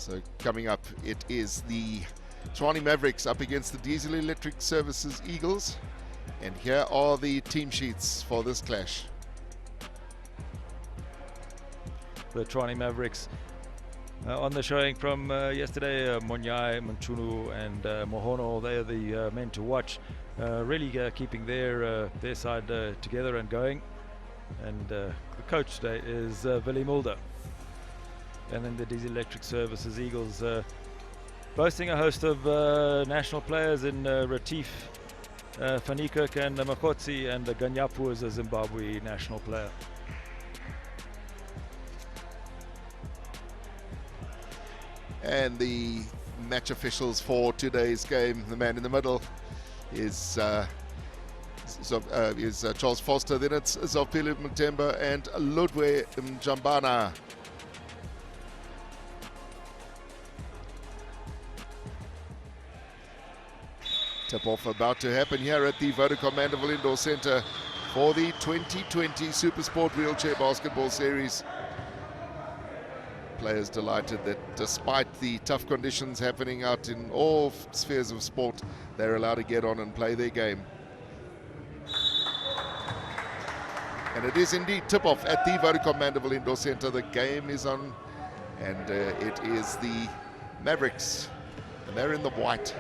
So coming up, it is the Tshawane Mavericks up against the Diesel Electric Services Eagles. And here are the team sheets for this clash. The Tshawane Mavericks on the showing from yesterday, Monyai, Manchunu and Mohono, they are the men to watch. Really keeping their side together and going. And the coach today is Willie Mulder. And then the Diesel Electric Services Eagles boasting a host of national players in Retief, Fanikirk and Makotsi, and Ganyapu is a Zimbabwe national player. And the match officials for today's game, the man in the middle is Charles Foster, then it's Zofile Mutemba and Ludwe Mjambana. Tip-off about to happen here at the Vodacom Mandeville Indoor Centre for the 2020 Supersport Wheelchair Basketball Series. Players delighted that despite the tough conditions happening out in all spheres of sport, they're allowed to get on and play their game. And it is indeed tip-off at the Vodacom Mandeville Indoor Centre. The game is on, and it is the Mavericks, and they're in the white,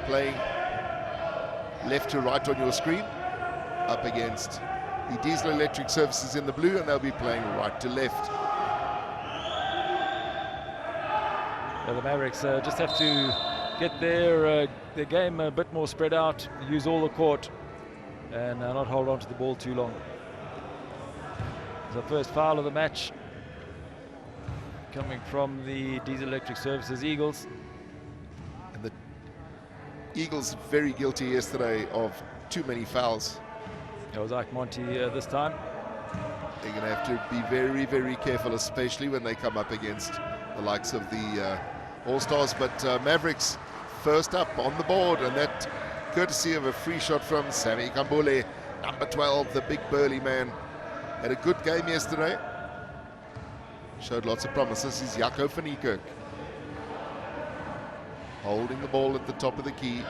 playing left to right on your screen, up against the Diesel Electric Services in the blue, and they'll be playing right to left. The Mavericks just have to get their game a bit more spread out, use all the court, and not hold on to the ball too long. The first foul of the match coming from the Diesel Electric Services Eagles. And the Eagles very guilty yesterday of too many fouls. It was Ike Monty this time. They're going to have to be very, very careful, especially when they come up against the likes of the All-Stars. But Mavericks first up on the board, and that courtesy of a free shot from Sammy Kambule, number 12, the big burly man. Had a good game yesterday. Showed lots of promises. He's Jaco Fanikirk, holding the ball at the top of the key.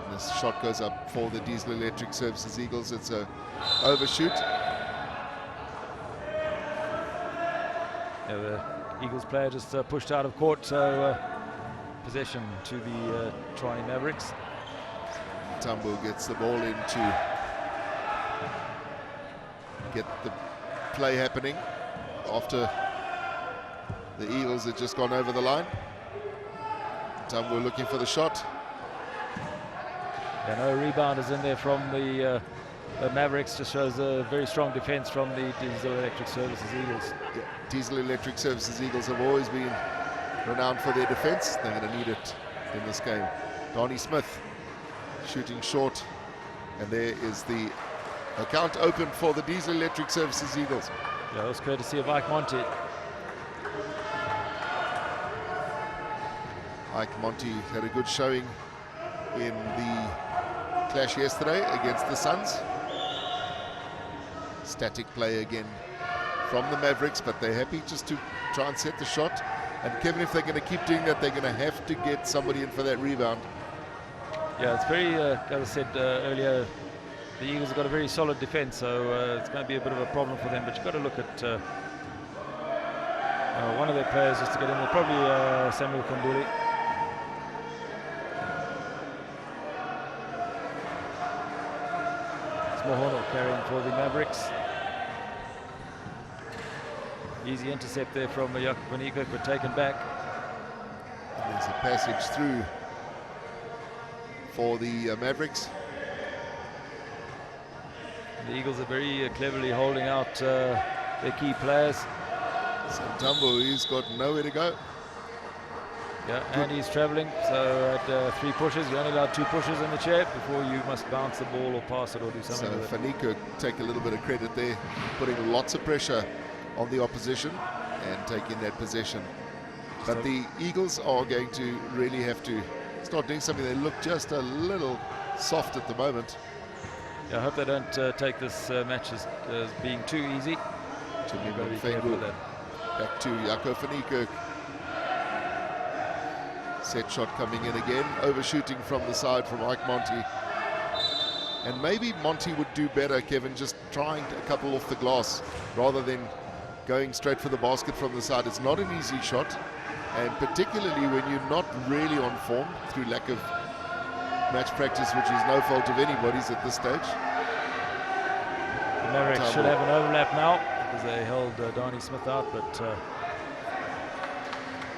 And this shot goes up for the Diesel Electric Services Eagles. It's a overshoot. Yeah, the Eagles player just pushed out of court, so possession to the Tshawane Mavericks. Tambo gets the ball in to get the play happening after the Eagles had just gone over the line. Tambo looking for the shot. Yeah, no rebounders in there from the Mavericks. Just shows a very strong defense from the Diesel Electric Services Eagles. Yeah, Diesel Electric Services Eagles have always been renowned for their defense. They're going to need it in this game. Donnie Smith shooting short, and there is the account open for the Diesel Electric Services Eagles. Yeah, that was courtesy of Ike Monty. Ike Monty had a good showing in the clash yesterday against the Suns. Static play again from the Mavericks, but they're happy just to try and set the shot. And Kevin, if they're going to keep doing that, they're going to have to get somebody in for that rebound. Yeah, it's very, as I said earlier, the Eagles have got a very solid defense, so it's going to be a bit of a problem for them. But you've got to look at one of their players just to get in there, probably Samuel Kambuli. It's Mohono carrying for the Mavericks. Easy intercept there from Jaco Fanikirk, but taken back. And there's a passage through for the Mavericks. The Eagles are very cleverly holding out their key players. Santambo, he's got nowhere to go. Yeah, and he's traveling, so at 3 pushes, you're only allowed 2 pushes in the chair before you must bounce the ball or pass it or do something with it. So Fanikirk take a little bit of credit there, putting lots of pressure on the opposition and taking that possession. But the Eagles are going to really have to start doing something. They look just a little soft at the moment. Yeah, I hope they don't take this match as being too easy. You've got to be careful with that. Back to Jaco van Niekerk. Set shot coming in again, overshooting from the side from Ike Monty. And maybe Monty would do better, Kevin, just trying a couple off the glass rather than going straight for the basket from the side. It's not an easy shot, and particularly when you're not really on form through lack of match practice, which is no fault of anybody's at this stage. The Mavericks should have an overlap now because they held Donnie Smith out, but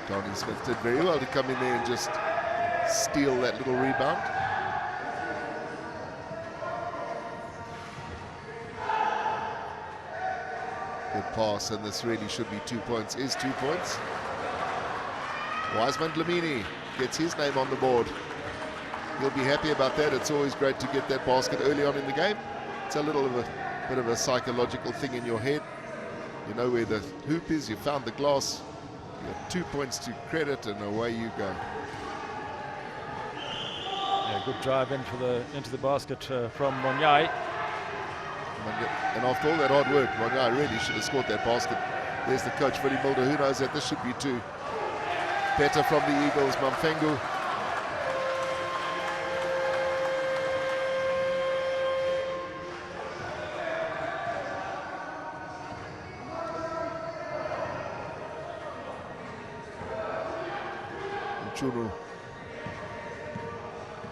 Donnie Smith did very well to come in there and just steal that little rebound. Good pass, and this really should be 2 points. Is 2 points. Wiseman Dlamini gets his name on the board. He'll be happy about that. It's always great to get that basket early on in the game. It's a little of a bit of a psychological thing in your head. You know where the hoop is, you found the glass, you got 2 points to credit, and away you go. Yeah, good drive in for into the basket from Monyai. And after all that hard work, Monyai really should have scored that basket. There's the coach, Willie Mulder, who knows that this should be 2. Better from the Eagles, Mamfengu.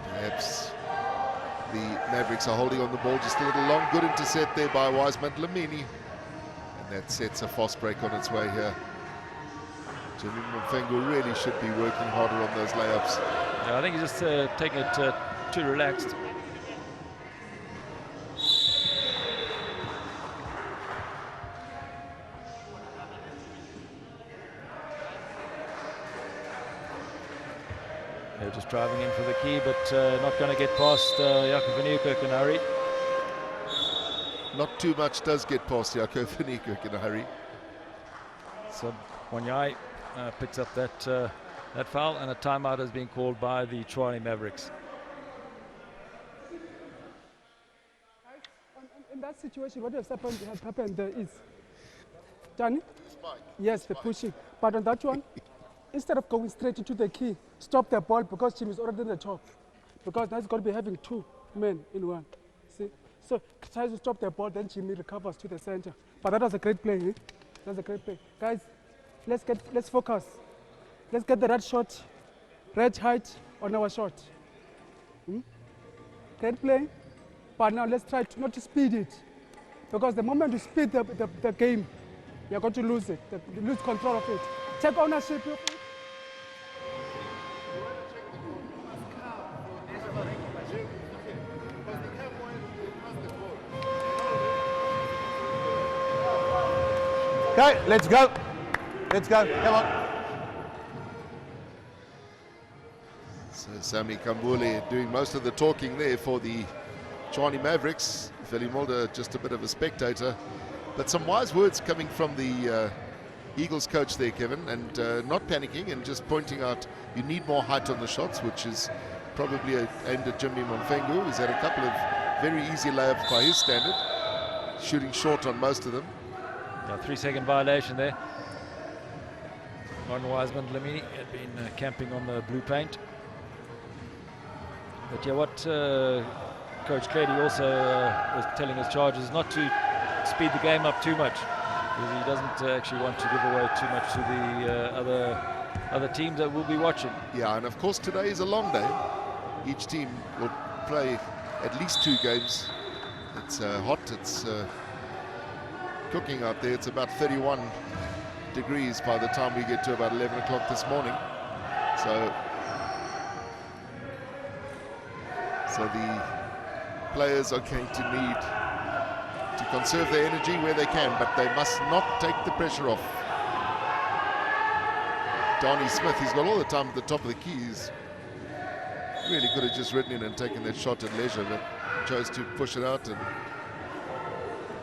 Perhaps the Mavericks are holding on the ball just a little long. Good intercept there by Wiseman Dlamini. And that sets a fast break on its way here. Jimmy Mfengu really should be working harder on those layups. Yeah, I think he's just taking it too relaxed. They're just driving in for the key, but not going to get past Jaco van Niekerk in a hurry. Not too much does get past Jaco van Niekerk in a hurry. So Monyai picks up that foul, and a timeout has been called by the Tshwane Mavericks. In that situation, what has happened there is, Johnny? Yes, the pushing. But on that one, instead of going straight into the key, stop the ball because Jim is already in the top. Because now he's going to be having 2 men in one. See? So tries to stop the ball, then Jimmy recovers to the center. But that was a great play. Eh? That's a great play. Guys, let's focus. Let's get the right shot, right height on our shot. Great play. But now let's try to not to speed it. Because the moment you speed the game, you're going to lose it, lose control of it. Take ownership of it. Okay, let's go. Let's go. Come on. So Sami Kambule doing most of the talking there for the Tshwane Mavericks. Willie Mulder just a bit of a spectator. But some wise words coming from the Eagles coach there, Kevin, and not panicking and just pointing out you need more height on the shots, which is probably aimed at Jimmy Mamfengu. He's had a couple of very easy layups by his standard, shooting short on most of them. A 3-second violation there on Wiseman Dlamini. Had been camping on the blue paint. But yeah, what Coach Clady also was telling his charges is not to speed the game up too much, because he doesn't actually want to give away too much to the other teams that will be watching. Yeah, and of course today is a long day. Each team will play at least 2 games. It's hot, it's cooking out there. It's about 31 degrees by the time we get to about 11 o'clock this morning. So the players are going to need to conserve their energy where they can, but they must not take the pressure off. Donnie Smith, he's got all the time at the top of the keys. Really could have just ridden in and taken that shot at leisure, but chose to push it out, and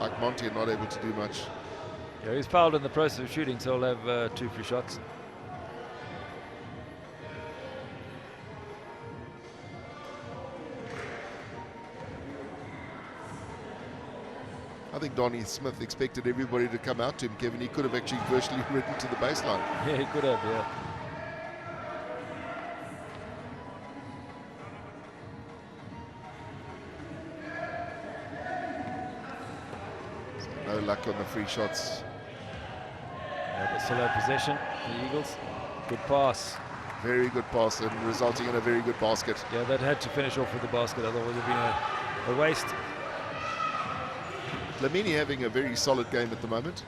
Ike Monty not able to do much. Yeah, he's fouled in the process of shooting, so he'll have 2 free shots. I think Donnie Smith expected everybody to come out to him, Kevin. He could have actually virtually ridden to the baseline. Yeah, he could have, yeah. So no luck on the free shots. Yeah, but still have possession, the Eagles. Good pass. Very good pass and resulting in a very good basket. Yeah, that had to finish off with the basket, otherwise it would have been a waste. Lamini having a very solid game at the moment.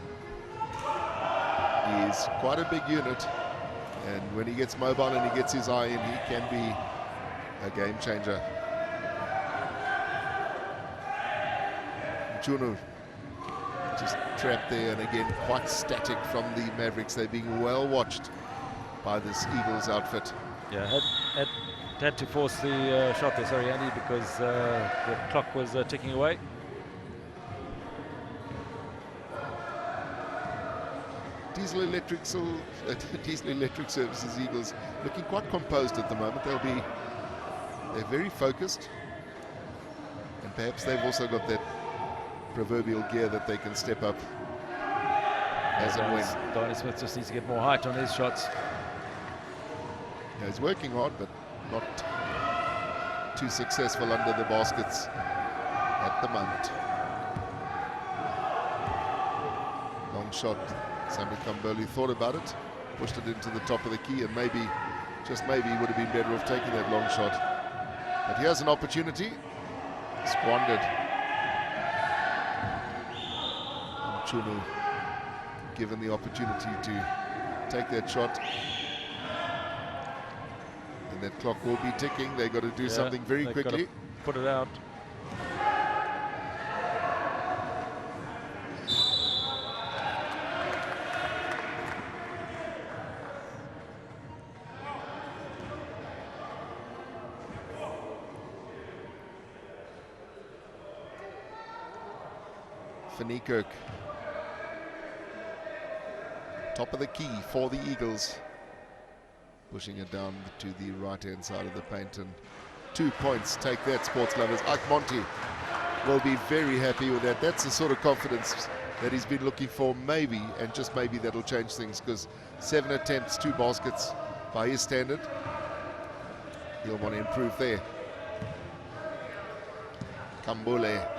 He's quite a big unit, and when he gets mobile and he gets his eye in, he can be a game changer. Chunu just trapped there, and again quite static from the Mavericks. They're being well watched by this Eagles outfit. Yeah, had to force the shot there, sorry Andy, because the clock was ticking away. Diesel Electric Services Eagles looking quite composed at the moment. They're very focused, and perhaps they've also got that proverbial gear that they can step up as and when. Donnie Smith just needs to get more height on his shots. Yeah, he's working hard, but not too successful under the baskets at the moment. Long shot. Sammy Kamboli thought about it, pushed it into the top of the key, and maybe, just maybe, he would have been better off taking that long shot. But here's an opportunity, squandered. And Chunu given the opportunity to take that shot. And that clock will be ticking. They've got to do something very quickly. Put it out. Kirk, top of the key for the Eagles, pushing it down to the right hand side of the paint, and 2 points. Take that, sports lovers. Ike Monty will be very happy with that. That's the sort of confidence that he's been looking for. Maybe, and just maybe, that'll change things, because 7 attempts, 2 baskets by his standard. He'll want to improve there. Kambule.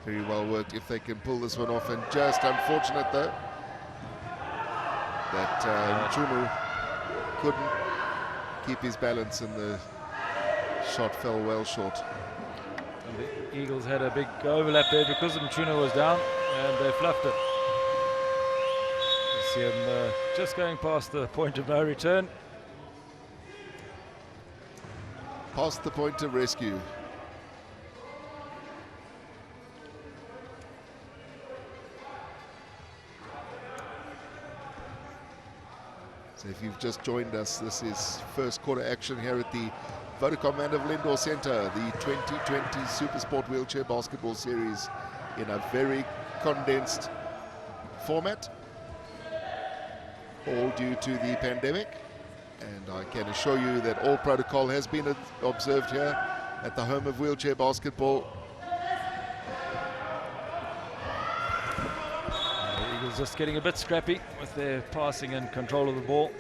Very well worked if they can pull this one off, and just unfortunate though that Chunu couldn't keep his balance and the shot fell well short. And the Eagles had a big overlap there because Chunu was down and they fluffed it. You see him just going past the point of no return. Past the point of rescue. So if you've just joined us, this is first quarter action here at the Vodacom Mandeville Indoor Centre, the 2020 Supersport Wheelchair Basketball Series in a very condensed format, all due to the pandemic. And I can assure you that all protocol has been observed here at the home of wheelchair basketball. Just getting a bit scrappy with their passing and control of the ball.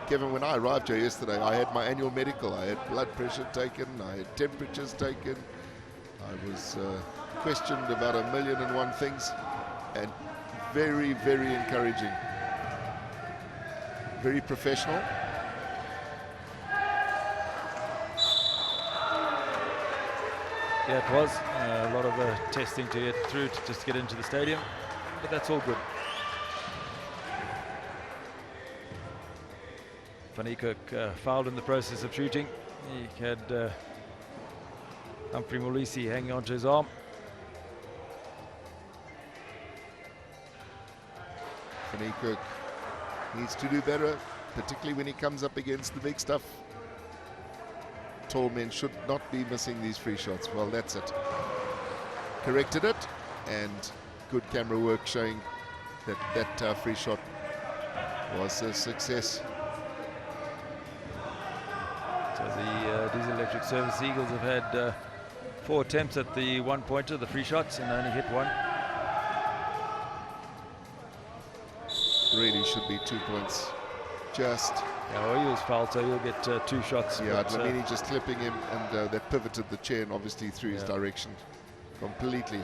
Kevin, when I arrived here yesterday, I had my annual medical. I had blood pressure taken, I had temperatures taken, I was questioned about 1,000,001 things, and very, very encouraging. Very professional. Yeah, it was a lot of testing to get through to just get into the stadium, but that's all good. Van Niekerk fouled in the process of shooting. He had Humphrey Molisi hanging onto his arm. Van Niekerk needs to do better, particularly when he comes up against the big stuff. Tall men should not be missing these free shots. Well, that's it. Corrected it, and good camera work showing that that free shot was a success. Diesel Electric Service Eagles have had 4 attempts at the one-pointer, the free shots, and only hit 1. Really should be 2 points. Just. Yeah, well, he was fouled, so he'll get 2 shots. Yeah, but, Dlamini just clipping him, and that pivoted the chair and obviously through his direction completely.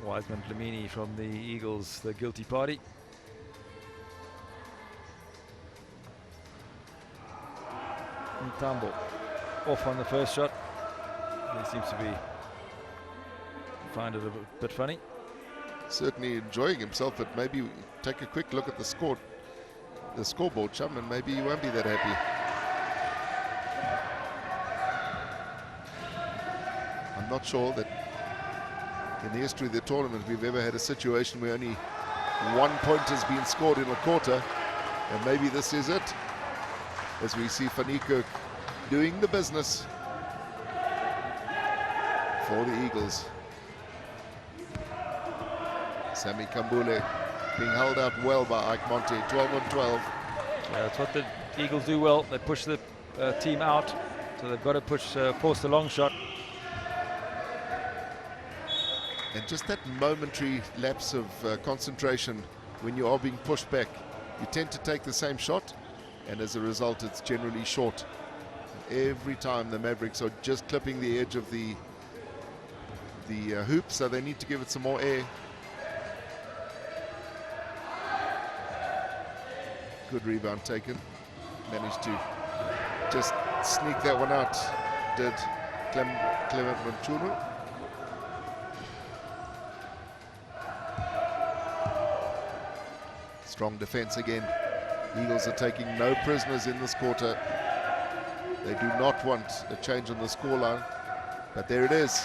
Wiseman Dlamini from the Eagles, the guilty party. And Tambo off on the first shot. He seems to find it a bit funny. Certainly enjoying himself, but maybe take a quick look at the scoreboard, chum, and maybe you won't be that happy. I'm not sure that in the history of the tournament we've ever had a situation where only 1 point has been scored in a quarter, and maybe this is it, as we see Van Niekerk doing the business for the Eagles. Sammy Kambule being held out well by Ike Monte, 12 on 12. Yeah, that's what the Eagles do well. They push the team out, so they've got to force the long shot. And just that momentary lapse of concentration when you are being pushed back, you tend to take the same shot, and as a result it's generally short. Every time the Mavericks are just clipping the edge of the hoop, so they need to give it some more air. Good rebound taken. Managed to just sneak that one out, did Clement Manchunu. Strong defense again. Eagles are taking no prisoners in this quarter. They do not want a change on the scoreline, but there it is.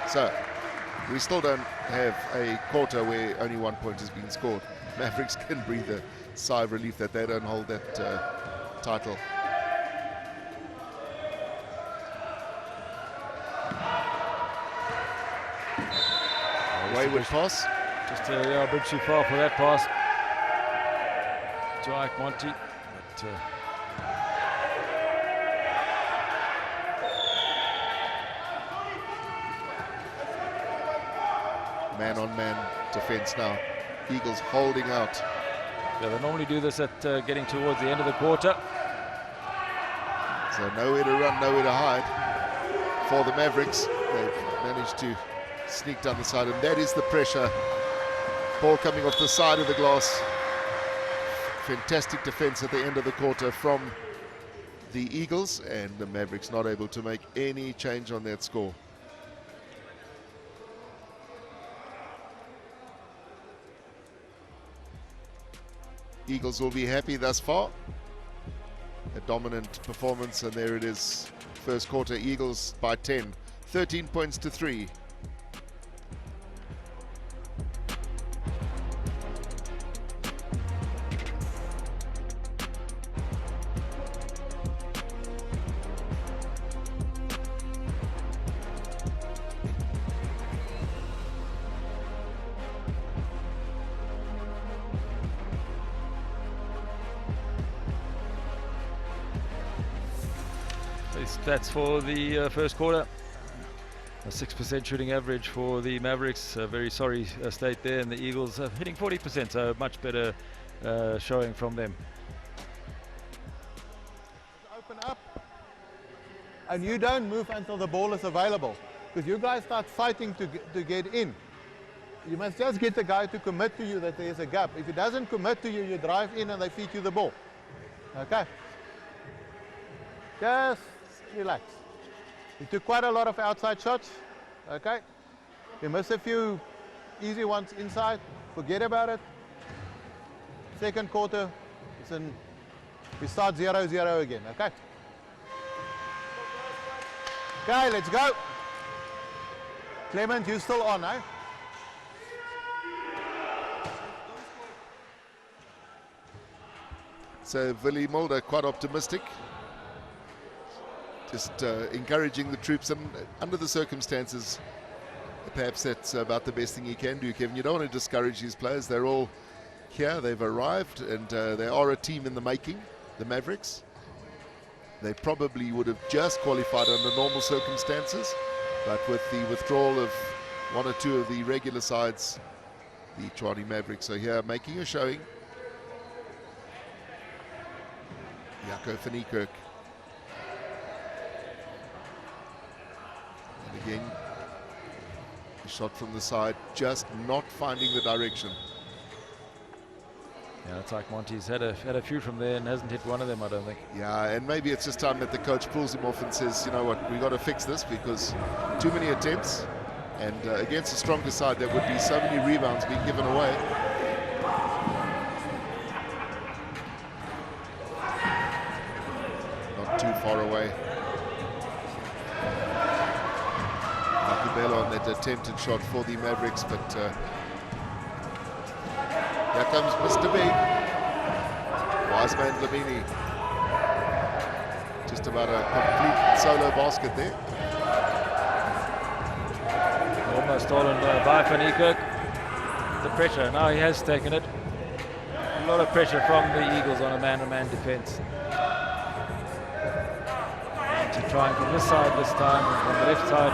So we still don't have a quarter where only 1 point has been scored. Mavericks can breathe a sigh of relief that they don't hold that title. Wayward pass. Just a bit too far for that pass to Ike Monte. But, man-on-man defense now. Eagles holding out. Yeah, they normally do this at getting towards the end of the quarter. So nowhere to run, nowhere to hide for the Mavericks. They've managed to sneak down the side, and that is the pressure. Ball coming off the side of the glass. Fantastic defense at the end of the quarter from the Eagles, and the Mavericks not able to make any change on that score. Eagles will be happy thus far. A dominant performance, and there it is. First quarter, Eagles by 10, 13 points to 3. Stats for the first quarter. A 6% shooting average for the Mavericks. A very sorry state there, and the Eagles hitting 40%, so much better showing from them. Open up, and you don't move until the ball is available, because you guys start fighting to get in. You must just get the guy to commit to you that there's a gap. If he doesn't commit to you, you drive in and they feed you the ball. Okay? Just relax. You took quite a lot of outside shots. Okay? You missed a few easy ones inside. Forget about it. Second quarter, we start 0-0 again. Okay? Okay, let's go. Clement, you're still on, eh? So Willie Mulder quite optimistic. Just encouraging the troops, and under the circumstances, perhaps that's about the best thing he can do, Kevin. You don't want to discourage these players. They're all here. They've arrived, and they are a team in the making, the Mavericks. They probably would have just qualified under normal circumstances, but with the withdrawal of one or two of the regular sides, the Tshwane Mavericks are here making a showing. Jaco van Niekerk. And again, the shot from the side, just not finding the direction. Yeah, it's like Monty's had a few from there and hasn't hit one of them, I don't think. Yeah, and maybe it's just time that the coach pulls him off and says, you know what, we got to fix this, because too many attempts, and against a stronger side there would be so many rebounds being given away. Not too far away. Mandeville on that attempted shot for the Mavericks, but here comes Mr. Big. Wiseman Lamini. Just about a complete solo basket there. Almost stolen by Van Niekerk. The pressure, now he has taken it. A lot of pressure from the Eagles on a man-to-man defense. To try and from this side this time, and from the left side,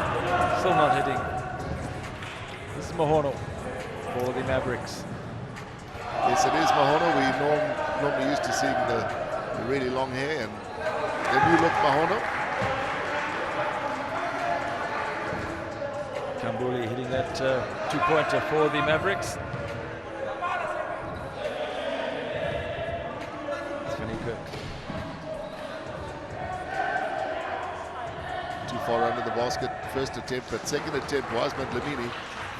still not hitting. This is Mahono for the Mavericks. Yes, it is Mahono. We normally used to seeing the really long hair, and the new look Mahono. Kambuli hitting that two-pointer for the Mavericks. It's Van Niekerk. Too far under the basket, first attempt, but second attempt, Wiseman Lamini,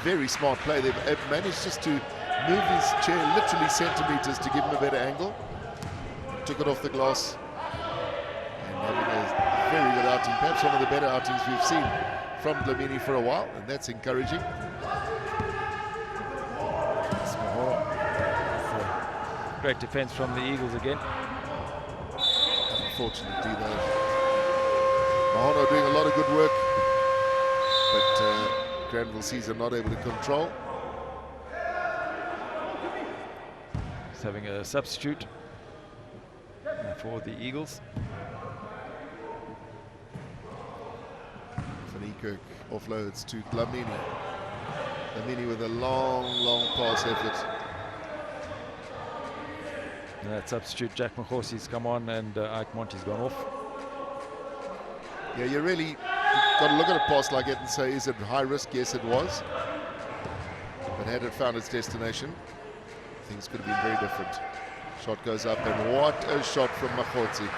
very smart play. They've managed just to move his chair literally centimeters to give him a better angle. Took it off the glass. And having a very good outing, perhaps one of the better outings we've seen from Lamini for a while, and that's encouraging. Great defense from the Eagles again. Unfortunately, though, Mahono doing a lot of good work, but Granville Caesar not able to control. He's having a substitute for the Eagles. Van Niekerk offloads to Lamini. Lamini with a long pass effort. And that substitute, Jack Mahosi's come on, and Ike Monty's gone off. Yeah, you really got to look at a pass like it and say, is it high risk? Yes, it was. But had it found its destination, things could have been very different. Shot goes up, and what a shot from Mahotsi.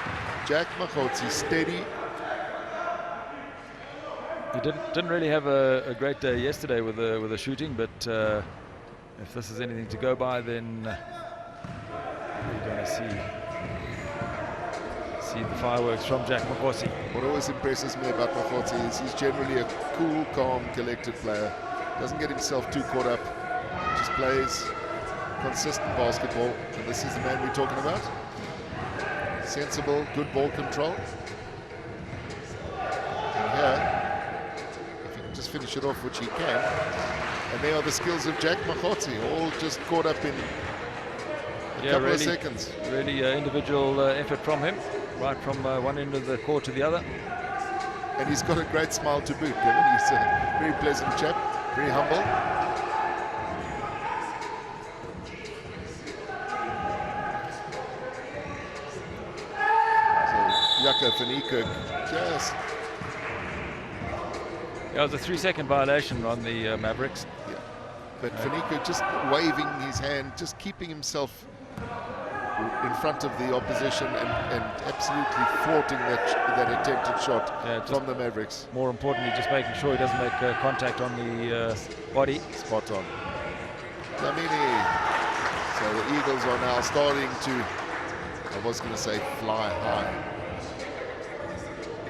Jack Mahotsi, steady. He didn't really have a great day yesterday with the shooting, but if this is anything to go by, then we're going to see the fireworks from Jack Mahotsi. What always impresses me about Mahotsi is he's generally a cool, calm, collected player. Doesn't get himself too caught up. Just plays consistent basketball, and this is the man we're talking about. Sensible, good ball control. And here, if he can just finish it off, which he can, and there are the skills of Jack Mahotsi, all just caught up in a couple of seconds. Really individual effort from him, right from one end of the court to the other. And he's got a great smile to boot. He's a very pleasant chap, very humble. Jaco van Niekerk just... Yeah, it was a 3-second violation on the Mavericks. Yeah. But van Niekerk just waving his hand, just keeping himself in front of the opposition and absolutely thwarting that attempted shot from the Mavericks. More importantly, just making sure he doesn't make contact on the body. Spot on. Lamini. So the Eagles are now starting to, I was going to say, fly high.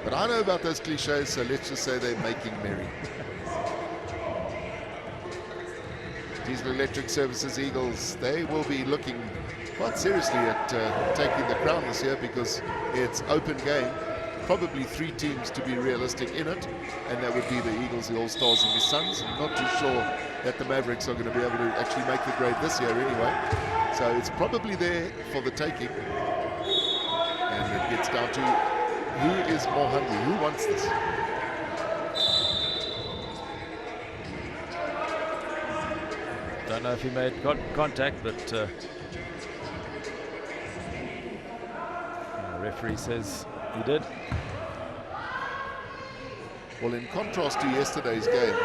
But I know about those cliches, so let's just say they're making merry. Diesel Electric Services Eagles, they will be looking quite seriously at taking the crown this year, because it's open game. probably 3 teams to be realistic in it, and that would be the Eagles, the All-Stars, and the Suns. I'm not too sure that the Mavericks are going to be able to actually make the grade this year anyway. So it's probably there for the taking. And it gets down to who is more hungry, who wants this. Don't know if he made contact, but the referee says he did. Well, in contrast to yesterday's game,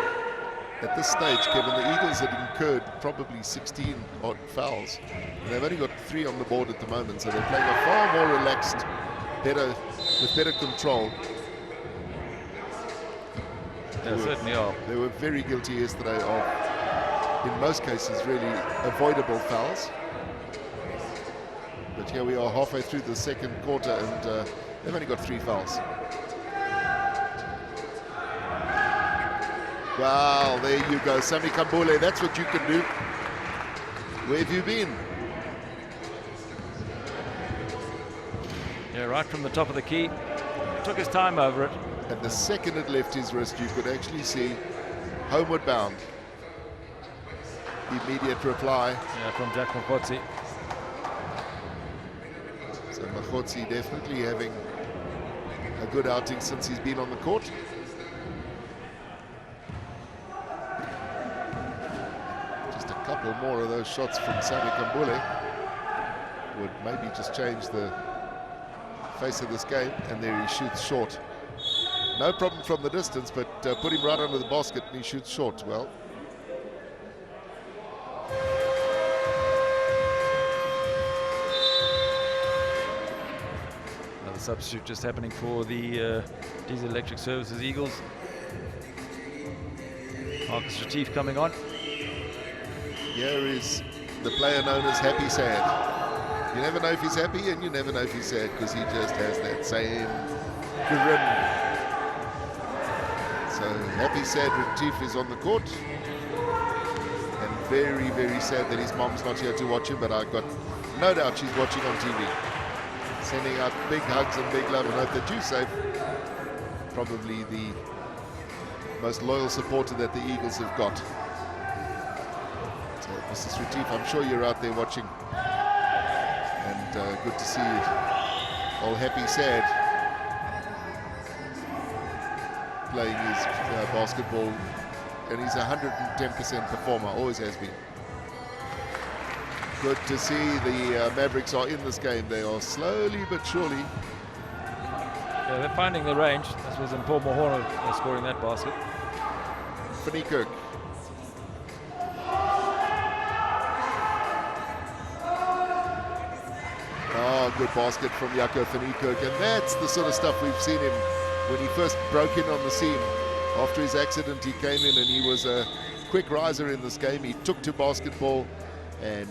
at this stage, Kevin, the Eagles had incurred probably 16 odd fouls. And they've only got 3 on the board at the moment, so they're playing a far more relaxed, with better control. They certainly are. They were very guilty yesterday of, in most cases, really avoidable fouls. But here we are halfway through the second quarter, and they've only got 3 fouls. Well, there you go, Sami Kambule, that's what you can do. Where have you been? Yeah, right from the top of the key. Took his time over it. And the second it left his wrist, you could actually see homeward bound. Immediate reply. Yeah, from Jack Mokotsi. So Mokotsi definitely having a good outing since he's been on the court. Just a couple more of those shots from Sami Kambule would maybe just change the face of this game, and there he shoots short. No problem from the distance, but put him right under the basket and he shoots short. Well, another substitute just happening for the Diesel Electric Services Eagles. Marcus Retief coming on. here is the player known as Happy Sad. You never know if he's happy and you never know if he's sad, because he just has that same grin. So Happy Sad Retief is on the court, and very, very sad that his mom's not here to watch him, but I've got no doubt she's watching on TV. Sending out big hugs and big love, and hope that you're safe. Probably the most loyal supporter that the Eagles have got. So Mrs. Retief, I'm sure you're out there watching. And good to see you. Old Happy Sad playing his basketball, and he's 110% performer, always has been. Good to see the Mavericks are in this game. They are slowly but surely. Yeah, they're finding the range. This was in Paul Mohono scoring that basket. Finney Kirk. Oh, good basket from Jaco Finney Kirk, and that's the sort of stuff we've seen him when he first broke in on the scene. After his accident, he came in and he was a quick riser in this game. He took to basketball, and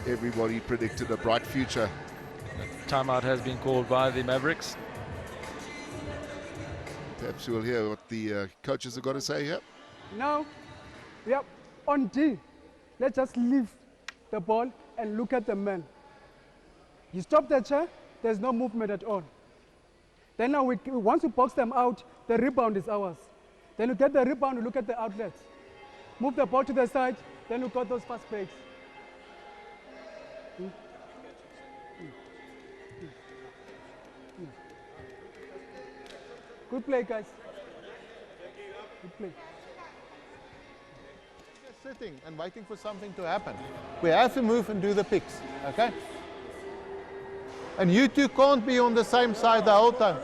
everybody predicted a bright future. Timeout has been called by the Mavericks. Perhaps we'll hear what the coaches have got to say here. Now, we are on D. Let's just leave the ball and look at the man. You stop the chair, there's no movement at all. Then now, once we box them out, the rebound is ours. Then you get the rebound, you look at the outlets. Move the ball to the side, then you got those fast breaks. Good play, guys. Good play. Just sitting and waiting for something to happen. We have to move and do the picks, okay? And you two can't be on the same side the whole time.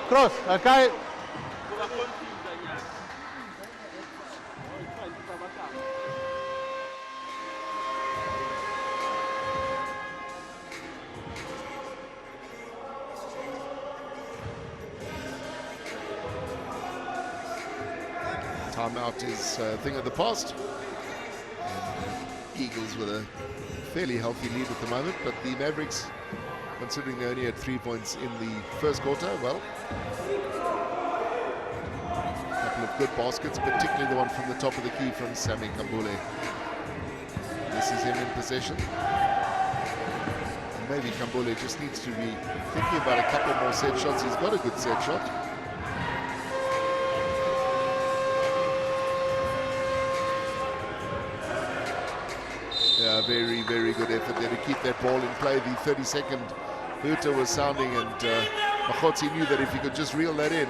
Cross, okay? Timeout is a thing of the past. And Eagles with a fairly healthy lead at the moment, but the Mavericks, considering they only had 3 points in the first quarter, well, a couple of good baskets, particularly the one from the top of the key from Sami Kambule. This is him in possession. And maybe Kambule just needs to be thinking about a couple more set shots. He's got a good set shot. Yeah, very, very good effort there to keep that ball in play. The 30-second hooter was sounding, and Makhotsi knew that if he could just reel that in,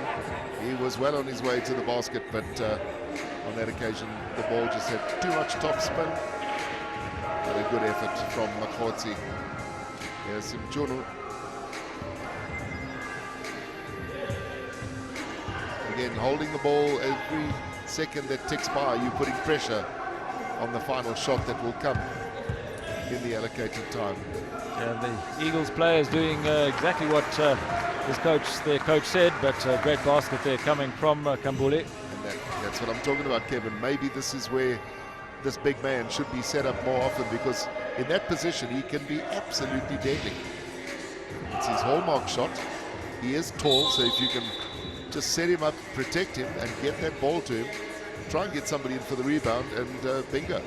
he was well on his way to the basket, but on that occasion, the ball just had too much topspin. But a good effort from Makhotsi. Here's Tshwane. Again, holding the ball every second that ticks by, you're putting pressure on the final shot that will come in the allocated time. Yeah, the Eagles players doing exactly what their coach said, but great basket there coming from Kambule. And that's what I'm talking about, Kevin. Maybe this is where this big man should be set up more often, because in that position he can be absolutely deadly. It's his hallmark shot. He is tall, so if you can just set him up, protect him, and get that ball to him, try and get somebody in for the rebound, and bingo.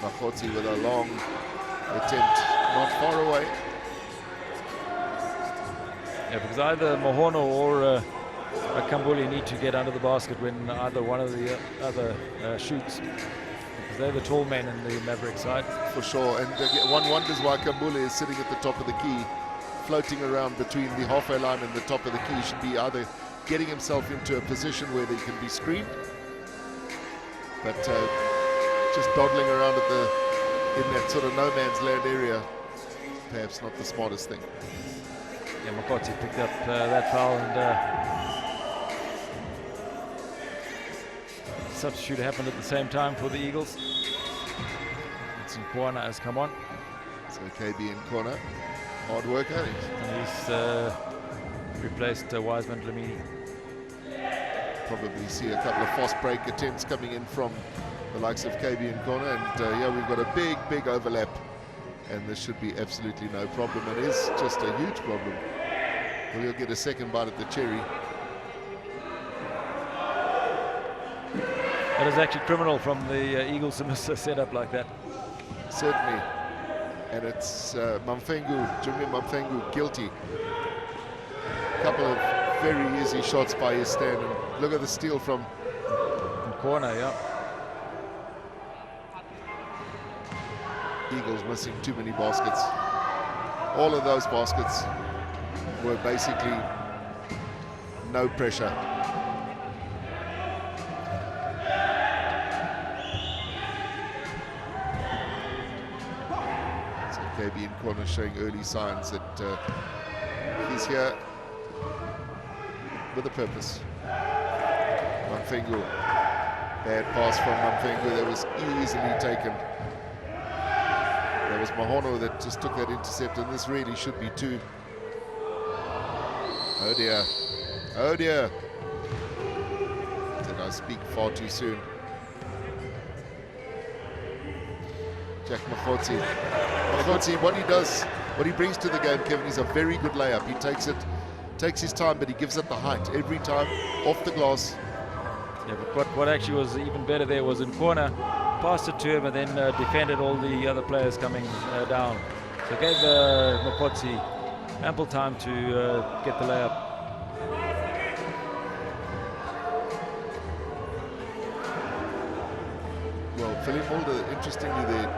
Makhotsi with a long attempt, not far away. Yeah, because either Mohono or Kambule need to get under the basket when either one of the other shoots. Because they're the tall men in the Maverick side. For sure, and one wonders why Kambule is sitting at the top of the key, floating around between the halfway line and the top of the key. He should be either getting himself into a position where they can be screened, but just dawdling around in that sort of no man's land area, perhaps not the smartest thing. Yeah, Makhotsi picked up that foul, and substitute happened at the same time for the Eagles. It's Nkwana has come on. So KB in corner, hard worker. And he's replaced Wiseman Lamini. Probably see a couple of fast break attempts coming in from the likes of KB in corner, and yeah, we've got a big overlap, and this should be absolutely no problem. It is just a huge problem. We'll get a second bite at the cherry. That is actually criminal from the Eagles to miss a setup like that. Certainly. And it's Jimmy Mamfengu guilty. A couple of very easy shots by his stand, and look at the steal from corner, yeah. Eagles missing too many baskets. All of those baskets were basically no pressure. So KB in corner showing early signs that he's here with a purpose. Mamfengu, bad pass from Mamfengu that was easily taken. There was Mohono that just took that intercept, and this really should be two. Oh dear. Oh dear. Did I speak far too soon? Jack Makhotsi. Makhotsi, what he does, what he brings to the game, Kevin, is a very good layup. He takes his time, but he gives it the height every time, off the glass. Yeah, but what actually was even better there was in corner, passed it to him and then defended all the other players coming down. So gave Makhotsi ample time to get the layup. Well, Philip Mulder, interestingly, they're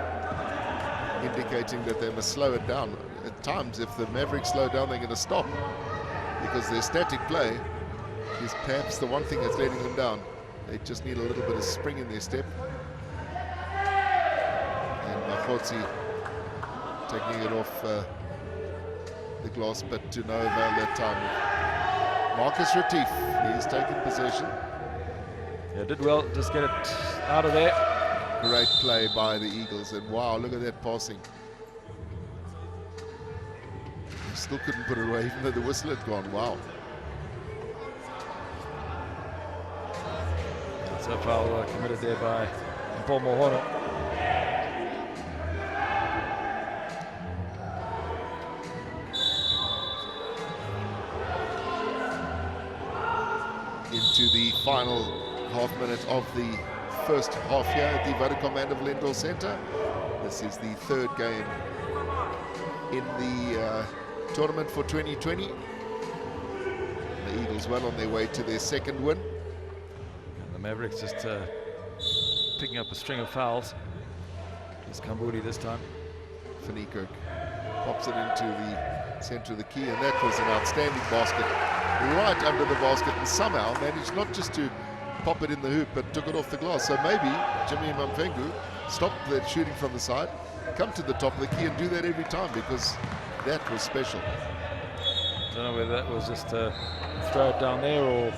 indicating that they must slow it down. At times, if the Mavericks slow down, they're going to stop, because their static play is perhaps the one thing that's letting them down. They just need a little bit of spring in their step. And Makhotsi taking it off the glass, but to no avail that time. Marcus Retief, he's taken possession. Yeah, did well, just get it out of there. Great play by the Eagles, and wow, look at that passing. He still couldn't put it away, even though the whistle had gone. Wow. That's a foul committed there by Paul Mohono. Into the final half minute of the first half here at the Vodacom Mandeville Indoor Centre. This is the third game in the tournament for 2020. The Eagles well on their way to their second win. And the Mavericks just picking up a string of fouls. It's Kambuli this time. Fanekirk pops it into the centre of the key, and that was an outstanding basket. Right under the basket, and somehow managed not just to pop it in the hoop, but took it off the glass. So maybe Jimmy Mamfengu stopped that shooting from the side, come to the top of the key and do that every time, because that was special. I don't know whether that was just throw it down there or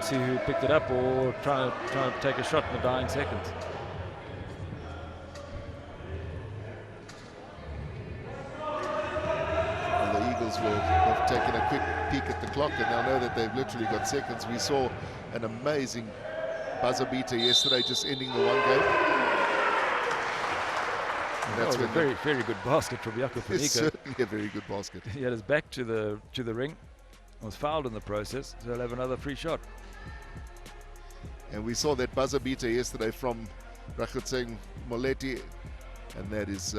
see who picked it up, or trying to take a shot in the dying seconds. And the Eagles will have taken a quick peek at the clock, and they'll know that they've literally got seconds. We saw an amazing buzzer beater yesterday, just ending the one game. And that's a very, very good basket from Jaco It's Fanekirk. certainly a very good basket. He had his back to the ring, was fouled in the process, so he'll have another free shot. And we saw that buzzer beater yesterday from Rakhutseng Moleti, and that is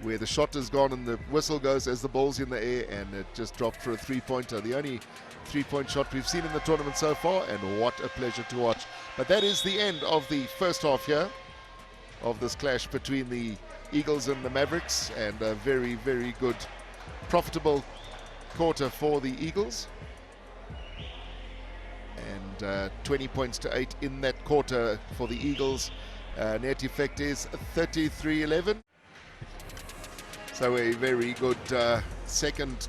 where the shot has gone and the whistle goes as the ball's in the air, and it just dropped for a three-pointer. The only three-point shot we've seen in the tournament so far, and what a pleasure to watch. But that is the end of the first half here of this clash between the Eagles and the Mavericks, and a very, very good, profitable quarter for the Eagles. And 20 points to 8 in that quarter for the Eagles. Net effect is 33-11. So a very good second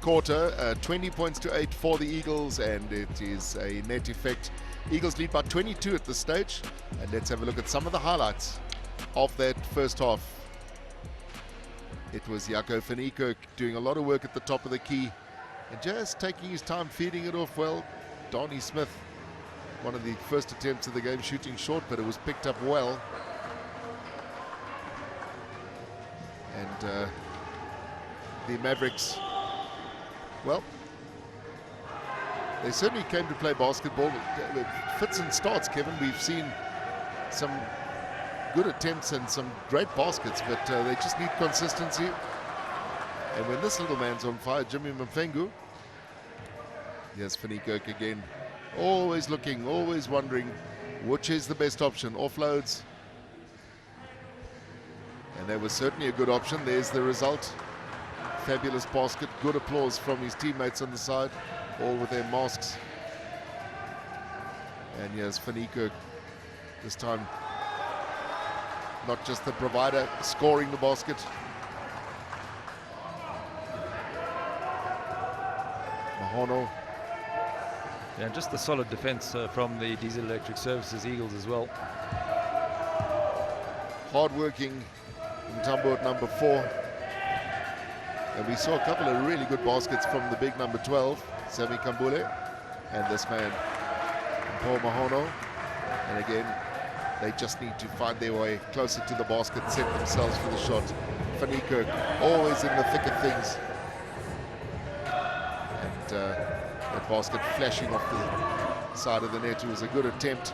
quarter, 20 points to 8 for the Eagles, and it is a net effect. Eagles lead by 22 at this stage, and let's have a look at some of the highlights of that first half. It was Jaco Fanekirk doing a lot of work at the top of the key and just taking his time feeding it off well. Donnie Smith, one of the first attempts of the game, shooting short, but it was picked up well. And the Mavericks, well, they certainly came to play basketball. With fits and starts, Kevin. We've seen some good attempts and some great baskets, but they just need consistency. And when this little man's on fire, Jimmy Mamfengu, yes, Fanekirk again, always looking, always wondering which is the best option. Offloads, and that was certainly a good option. There's the result. Fabulous basket, good applause from his teammates on the side, all with their masks. And yes, Fanekirk this time not just the provider, scoring the basket. Mahono. Yeah, just the solid defense from the Diesel Electric Services Eagles as well. Hard-working Ntambo at number 4. And we saw a couple of really good baskets from the big number 12, Sami Kambule, and this man, Paul Mahono. And again, they just need to find their way closer to the basket, set themselves for the shot. Fanekirk, always in the thick of things. And that basket flashing off the side of the net. It was a good attempt.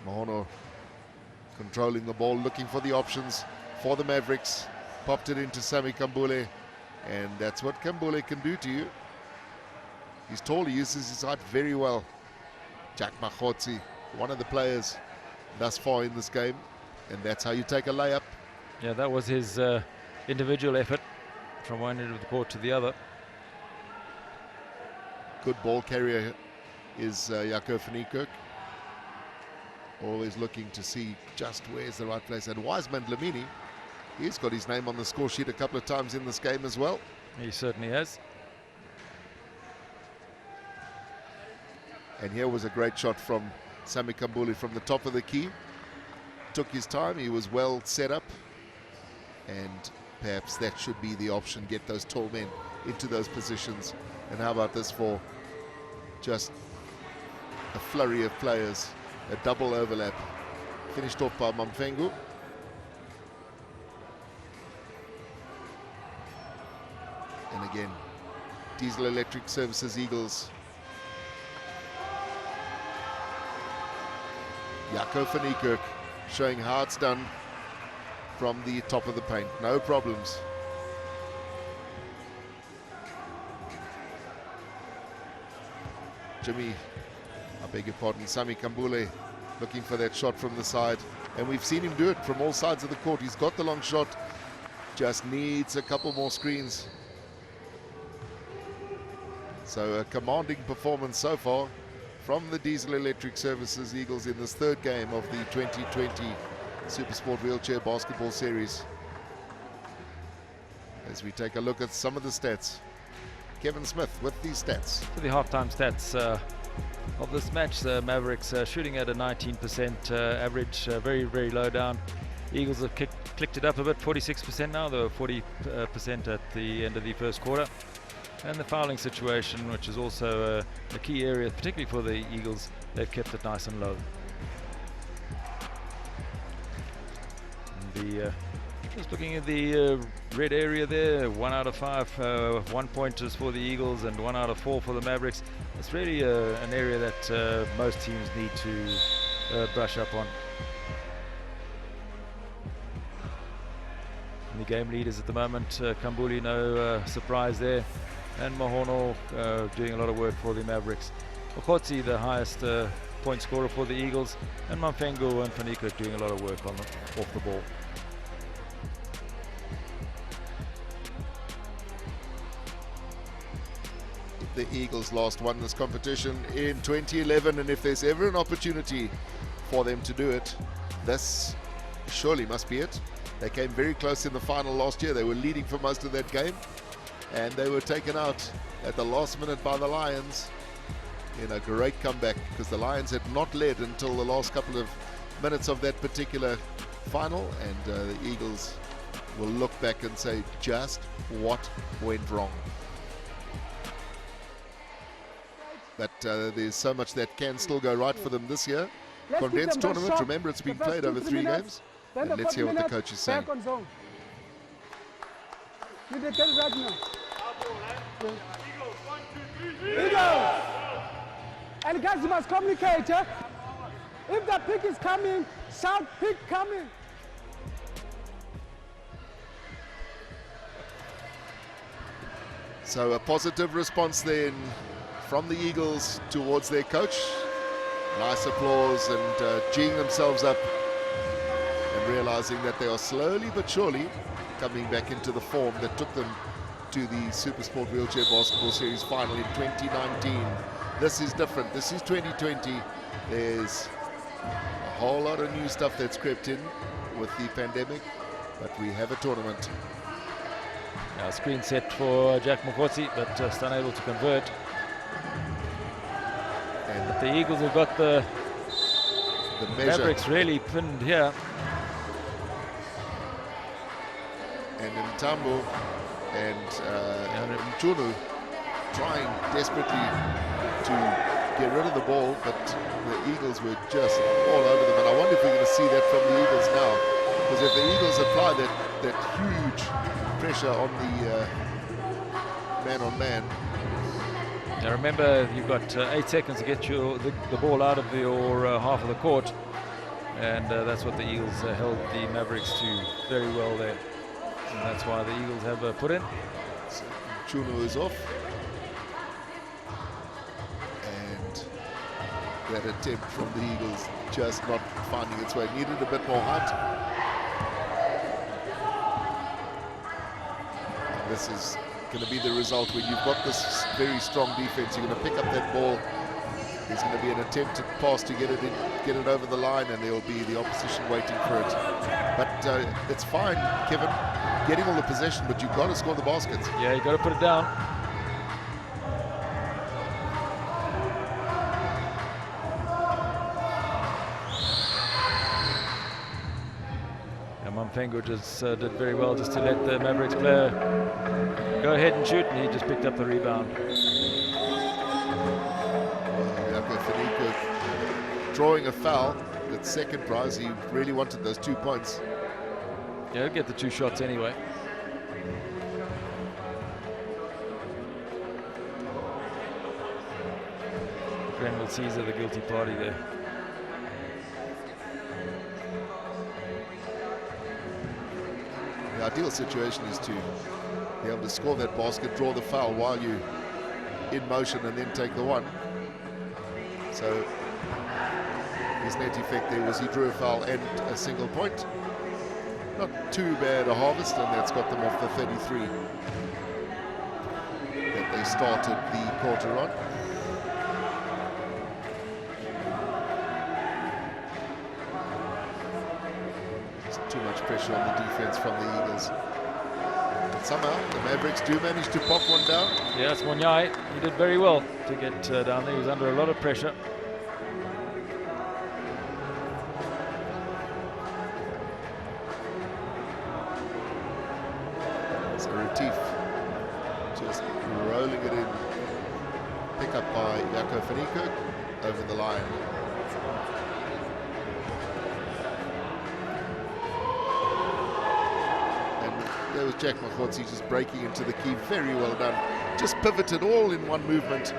Mahono controlling the ball, looking for the options for the Mavericks. Popped it into Sami Kambule, and that's what Kambule can do to you. He's tall, he uses his height very well. Jack Makhotsi, one of the players thus far in this game, and that's how you take a layup. Yeah, that was his individual effort from one end of the court to the other. Good ball carrier is Jaco Fanekirk. Always looking to see just where's the right place. And Wiseman Dlamini, he's got his name on the score sheet a couple of times in this game as well. He certainly has. And here was a great shot from Sami Kambule from the top of the key. Took his time, he was well set up. And perhaps that should be the option, get those tall men into those positions. And how about this for just a flurry of players, a double overlap. Finished off by Mamfengu. And again, Diesel Electric Services Eagles Jaco van Niekerk showing how it's done from the top of the paint. No problems. Jimmy, I beg your pardon, Sami Kambule looking for that shot from the side. And we've seen him do it from all sides of the court. He's got the long shot, just needs a couple more screens. So a commanding performance so far from the Diesel Electric Services Eagles in this third game of the 2020 Supersport Wheelchair Basketball Series. As we take a look at some of the stats. Kevin Smith with these stats. For the halftime stats of this match, the Mavericks shooting at a 19% average, very, very low down. Eagles have clicked it up a bit, 46% now. They were 40% at the end of the first quarter. And the fouling situation, which is also a key area, particularly for the Eagles, they've kept it nice and low. And just looking at the red area there, 1 out of 5 one-pointers for the Eagles and 1 out of 4 for the Mavericks. It's really an area that most teams need to brush up on. And the game leaders at the moment, Kambuli, no surprise there. And Mahono doing a lot of work for the Mavericks. Okotsi, the highest point scorer for the Eagles, and Mamfengo and Panika doing a lot of work off the ball. The Eagles last won this competition in 2011, and if there's ever an opportunity for them to do it, this surely must be it. They came very close in the final last year. They were leading for most of that game, and they were taken out at the last minute by the Lions in a great comeback, because the Lions had not led until the last couple of minutes of that particular final, and the Eagles will look back and say, just what went wrong? But there's so much that can still go right for them this year. Condensed tournament, remember it's been played over 3 games. And let's hear what the coach is saying. You did get it right now. Eagles! And guys, you must communicate. If the pick is coming, shout pick coming. So a positive response then from the Eagles towards their coach. Nice applause and geeing themselves up and realizing that they are slowly but surely coming back into the form that took them to the Supersport Wheelchair Basketball Series final in 2019. This is different. This is 2020. There's a whole lot of new stuff that's crept in with the pandemic, but we have a tournament. Now screen set for Jack Mokotsi, but just unable to convert. But the Eagles have got the Mavericks really pinned here. And Ntambo and Mchunu trying desperately to get rid of the ball, but the Eagles were just all over them. And I wonder if we're going to see that from the Eagles now, because if the Eagles apply that huge pressure on the man-on-man. Now remember, you've got 8 seconds to get the ball out of your half of the court, and that's what the Eagles held the Mavericks to very well there. And that's why the Eagles have put in. So Chuno is off. And that attempt from the Eagles just not finding its way. Needed a bit more height. And this is going to be the result when you've got this very strong defense. You're going to pick up that ball. There's going to be an attempted pass to get it over the line, and there will be the opposition waiting for it. But it's fine, Kevin, getting all the possession, but you've got to score the baskets. Yeah, you've got to put it down. And Mamfengo just did very well just to let the Mavericks player go ahead and shoot, and he just picked up the rebound. Drawing a foul, that second prize, he really wanted those 2 points. Yeah, he'll get the 2 shots anyway. Grenville Caesar, the guilty party there. ideal situation is to be able to score that basket, draw the foul while you're in motion, and then take the one. So his net effect there was he drew a foul and a single point. Not too bad a harvest, and that's got them off the 33 that they started the quarter on. Too much pressure on the defense from the Eagles. But somehow the Mavericks do manage to pop one down. Yes, Monyai, he did very well to get down there. He was under a lot of pressure. So Retief just rolling it in. Pick up by Jaco van Niekerk over the line. There was Jack Makhotsi just breaking into the key. Very well done. Just pivoted all in one movement.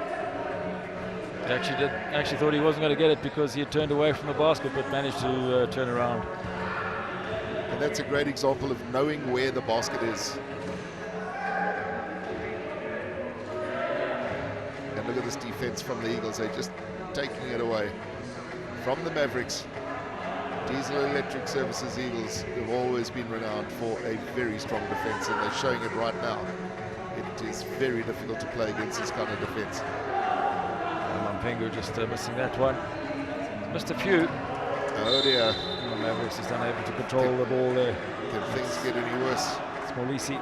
He actually thought he wasn't going to get it because he had turned away from the basket, but managed to turn around. And that's a great example of knowing where the basket is. And look at this defense from the Eagles. They're just taking it away from the Mavericks. Diesel Electric Services Eagles have always been renowned for a very strong defense, and they're showing it right now. It is very difficult to play against this kind of defense. Mampengu just missing that one. Missed a few. Oh dear. The Mavericks is unable to control the ball there. Can things get any worse? Smolisi.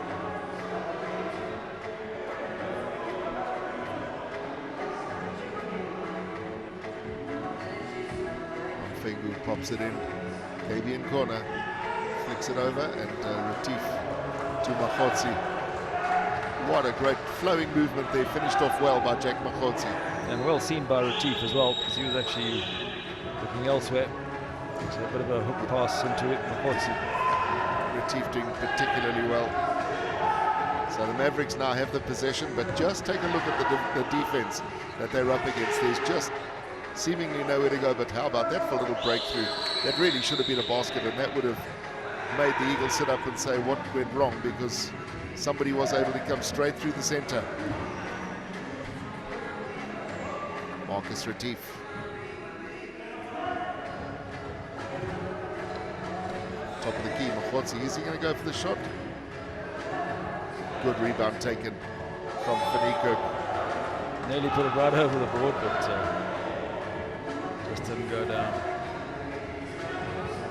Mampengu pops it in. KB in corner, flicks it over, and Retief to Makhotsi. What a great flowing movement there, finished off well by Jack Makhotsi. And well seen by Retief as well, because he was actually looking elsewhere. So a bit of a hook pass into it, Makhotsi. Retief doing particularly well. So the Mavericks now have the possession, but just take a look at the defense that they're up against. There's just seemingly nowhere to go, but how about that for a little breakthrough? That really should have been a basket, and that would have made the Eagles sit up and say what went wrong, because somebody was able to come straight through the center. Marcus Retief. Top of the key, Makhotsi. Is he going to go for the shot? Good rebound taken from van Niekerk. Nearly put it right over the board, but just didn't go down.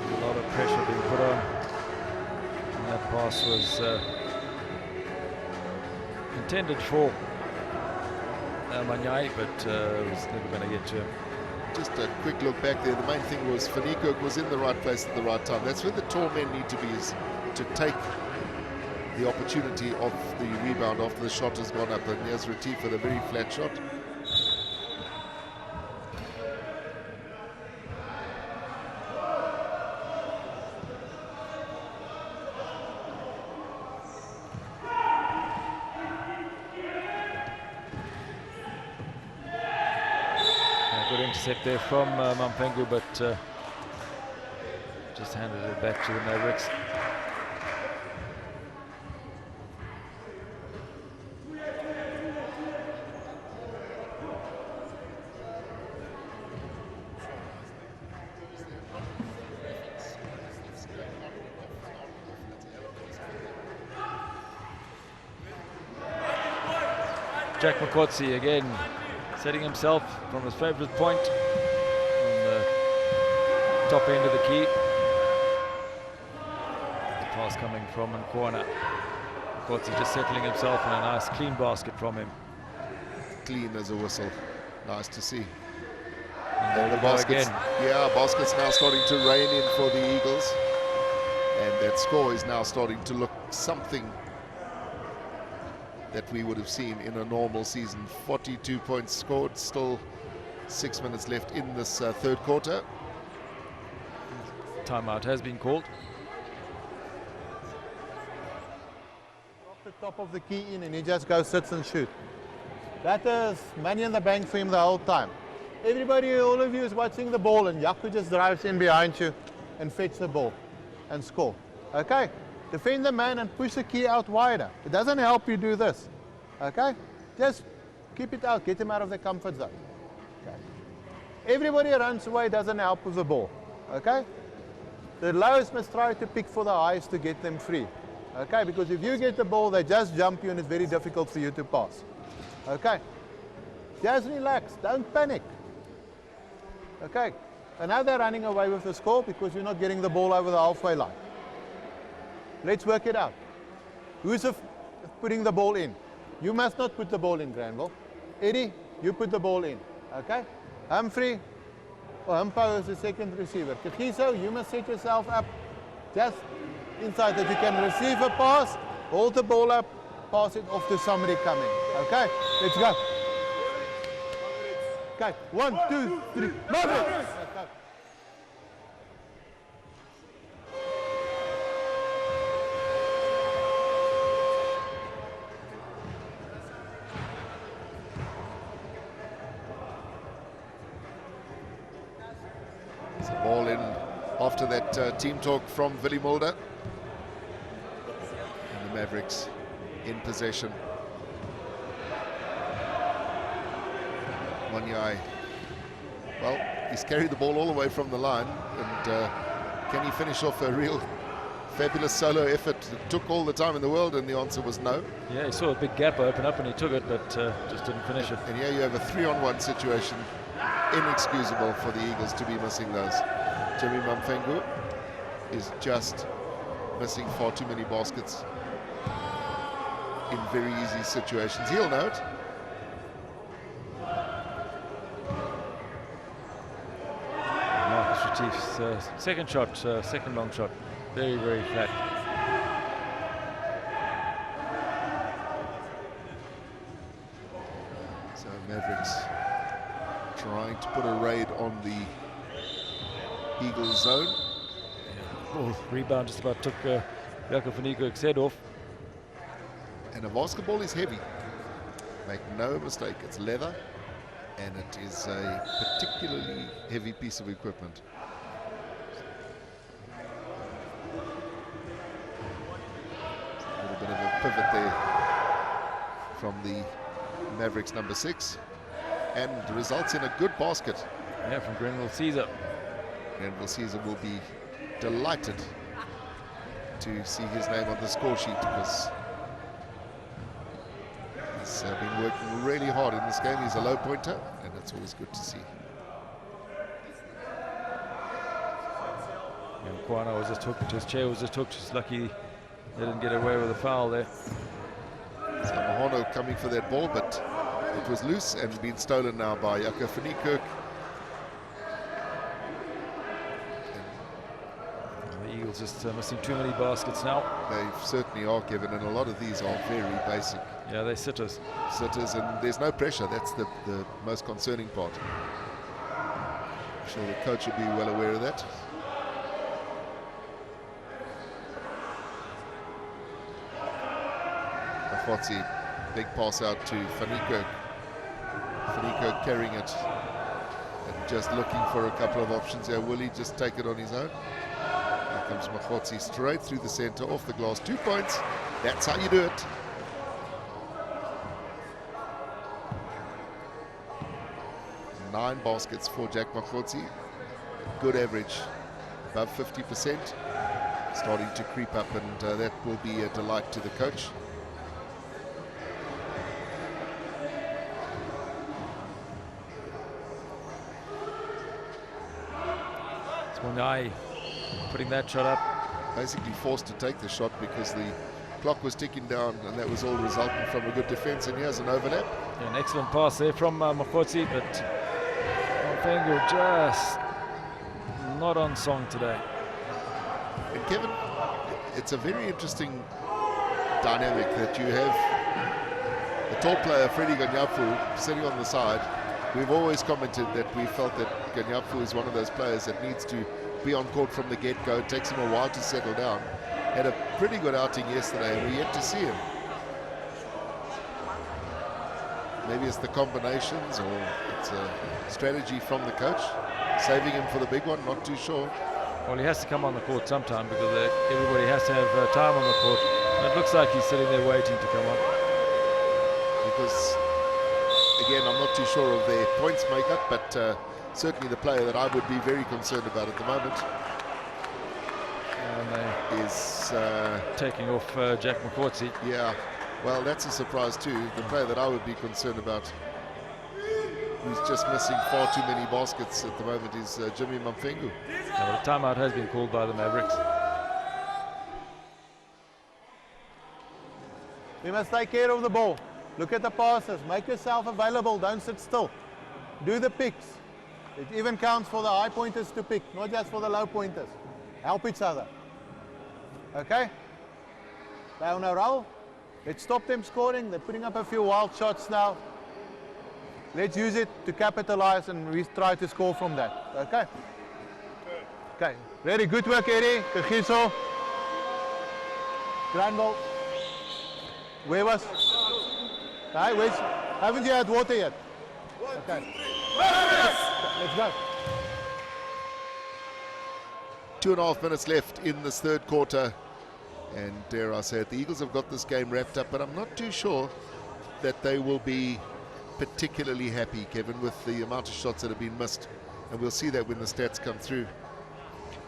A lot of pressure being put on. And that pass was intended for Manyai, but was never going to get to him. Just a quick look back there. The main thing was van Niekerk was in the right place at the right time. That's where the tall men need to be, is to take the opportunity of the rebound after the shot has gone up. And here's Retief with a very flat shot. Good intercept there from Mampengu, but just handed it back to the Mavericks. Jack Makhotsi again setting himself from his favorite point on the top end of the key. The pass coming from Nkwana. Makhotsi just settling himself on a nice clean basket from him. Clean as a whistle. Nice to see. And the baskets, baskets now starting to rain in for the Eagles. And that score is now starting to look something that we would have seen in a normal season. 42 points scored, still 6 minutes left in this third quarter. Timeout has been called. Off the top of the key in, and he just goes, sits and shoot. That is money in the bank for him the whole time. Everybody, all of you is watching the ball, and Jaco just drives in behind you and fetch the ball and score. Okay, defend the man and push the key out wider. It doesn't help you do this. Okay? Just keep it out, get him out of the comfort zone. Okay. Everybody runs away, doesn't help with the ball. Okay? The lowest must try to pick for the highest to get them free. Okay? Because if you get the ball, they just jump you and it's very difficult for you to pass. Okay? Just relax, don't panic. Okay? And now they're running away with the score because you're not getting the ball over the halfway line. Let's work it out. Who's putting the ball in? You must not put the ball in, Granville. Eddie, you put the ball in. Okay? Humphrey or Humpo is the second receiver. Kagiso, you must set yourself up just inside that you can receive a pass, hold the ball up, pass it off to somebody coming. Okay? Let's go. Okay, 1, 2, 3, Mavericks! Okay. It's a ball in after that team talk from Willie Mulder. And the Mavericks in possession. Monyai, well, he's carried the ball all the way from the line, and can he finish off a real fabulous solo effort? It took all the time in the world, and the answer was no. Yeah, he saw a big gap open up and he took it, but just didn't finish it. And here you have a 3-on-1 situation. Inexcusable for the Eagles to be missing those. Jimmy Mamfengu is just missing far too many baskets in very easy situations. He'll know it. Retief's second shot, second long shot, very, very flat. So Mavericks trying to put a raid on the Eagles zone. Ball rebound just about took Jaco van Niekerk's head off. And a basketball is heavy. Make no mistake, it's leather, and it is a particularly heavy piece of equipment. A little bit of a pivot there from the Mavericks number 6, and results in a good basket. Yeah, from Grenville Caesar. Grenville Caesar will be delighted to see his name on the score sheet, because he's been working really hard in this game. He's a low pointer, and it's always good to see. And Kwana was just hooked, his chair was just hooked. Just lucky they didn't get away with a foul there. So Mahono coming for that ball, but it was loose and been stolen now by Jaco van Niekerk. The Eagles just missing too many baskets now. They certainly are, Kevin, and a lot of these are very basic. Yeah, they sitters. Sitters, and there's no pressure. That's the most concerning part. I'm sure the coach will be well aware of that. Mahotsi, big pass out to van Niekerk. Van Niekerk carrying it and just looking for a couple of options here. Will he just take it on his own? Here comes Mahotsi straight through the center, off the glass. 2 points. That's how you do it. Nine baskets for Jack Mahotsi. Good average, above 50%. Starting to creep up, and that will be a delight to the coach. Tshawane putting that shot up. Basically forced to take the shot because the clock was ticking down, and that was all resulting from a good defense. And here's an overlap. Yeah, an excellent pass there from Mahotsi, but Mamfengu just not on song today. And Kevin, it's a very interesting dynamic that you have the tall player Freddie Ganyafu sitting on the side. We've always commented that we felt that Ganyafu is one of those players that needs to be on court from the get-go. It takes him a while to settle down. Had a pretty good outing yesterday, and we're yet to see him. Maybe it's the combinations, or it's a strategy from the coach, saving him for the big one, not too sure. Well, he has to come on the court sometime because everybody has to have time on the court. And it looks like he's sitting there waiting to come on. Because, again, I'm not too sure of their points makeup, but certainly the player that I would be very concerned about at the moment is taking off Jack McCourtsey. Yeah, well, that's a surprise too. The player that I would be concerned about, who's just missing far too many baskets at the moment, is Jimmy Mamfengu. Well, the timeout has been called by the Mavericks. We must take care of the ball. Look at the passes. Make yourself available. Don't sit still. Do the picks. It even counts for the high pointers to pick, not just for the low pointers. Help each other. Okay? They're on a roll. Let's stop them scoring. They're putting up a few wild shots now. Let's use it to capitalize and we try to score from that. Okay? Okay. Very good work, Eddie. Kagiso. Granville. Where was? Okay, haven't you had water yet? Okay. Let's go. 2.5 minutes left in this third quarter. And dare I say it, the Eagles have got this game wrapped up, but I'm not too sure that they will be particularly happy, Kevin, with the amount of shots that have been missed. And we'll see that when the stats come through.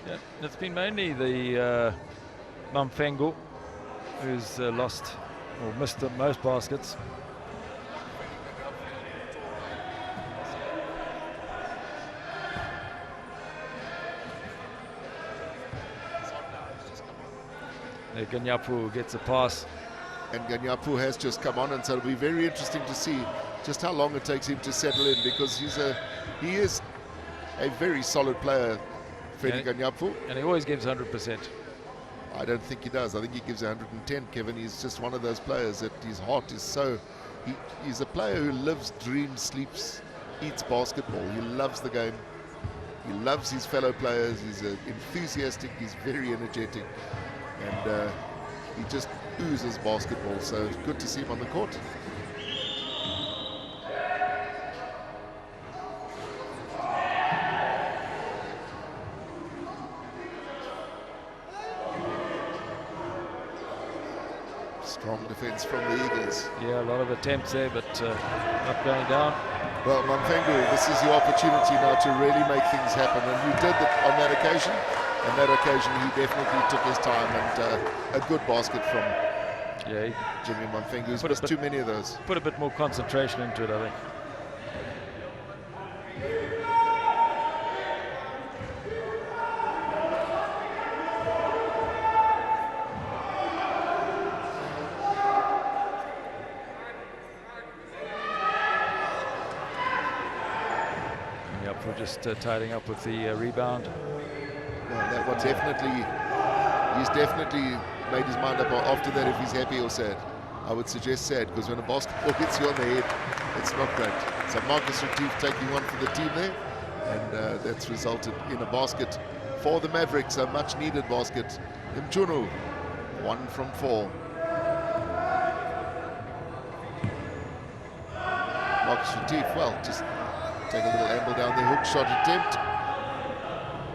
Yeah, it's been mainly the Mamfengu who's lost or missed the most baskets. Ganyapu gets a pass. And Ganyapu has just come on, and so it'll be very interesting to see just how long it takes him to settle in, because he is a very solid player, Freddie Ganyapu. And he always gives 100%. I don't think he does. I think he gives 110, Kevin. He's just one of those players that his heart is so... He's a player who lives, dreams, sleeps, eats basketball. He loves the game. He loves his fellow players. He's enthusiastic. He's very energetic. And he just oozes basketball, so it's good to see him on the court. Strong defense from the Eagles. Yeah, a lot of attempts there, but not going down. Well, Mamfengu, this is your opportunity now to really make things happen, and you did that on that occasion. On that occasion, he definitely took his time, and a good basket from Jimmy Mamfengu. He's missed too many of those. Put a bit more concentration into it, I think. Just tidying up with the rebound. Well, that one he's definitely made his mind up after that if he's happy or sad. I would suggest sad, because when a basketball hits you on the head, it's not great. So Marcus Retief taking one for the team there, and that's resulted in a basket for the Mavericks, a much needed basket. Mchunu, 1 from 4. Marcus Retief, well, just take a little amble down the hook shot attempt.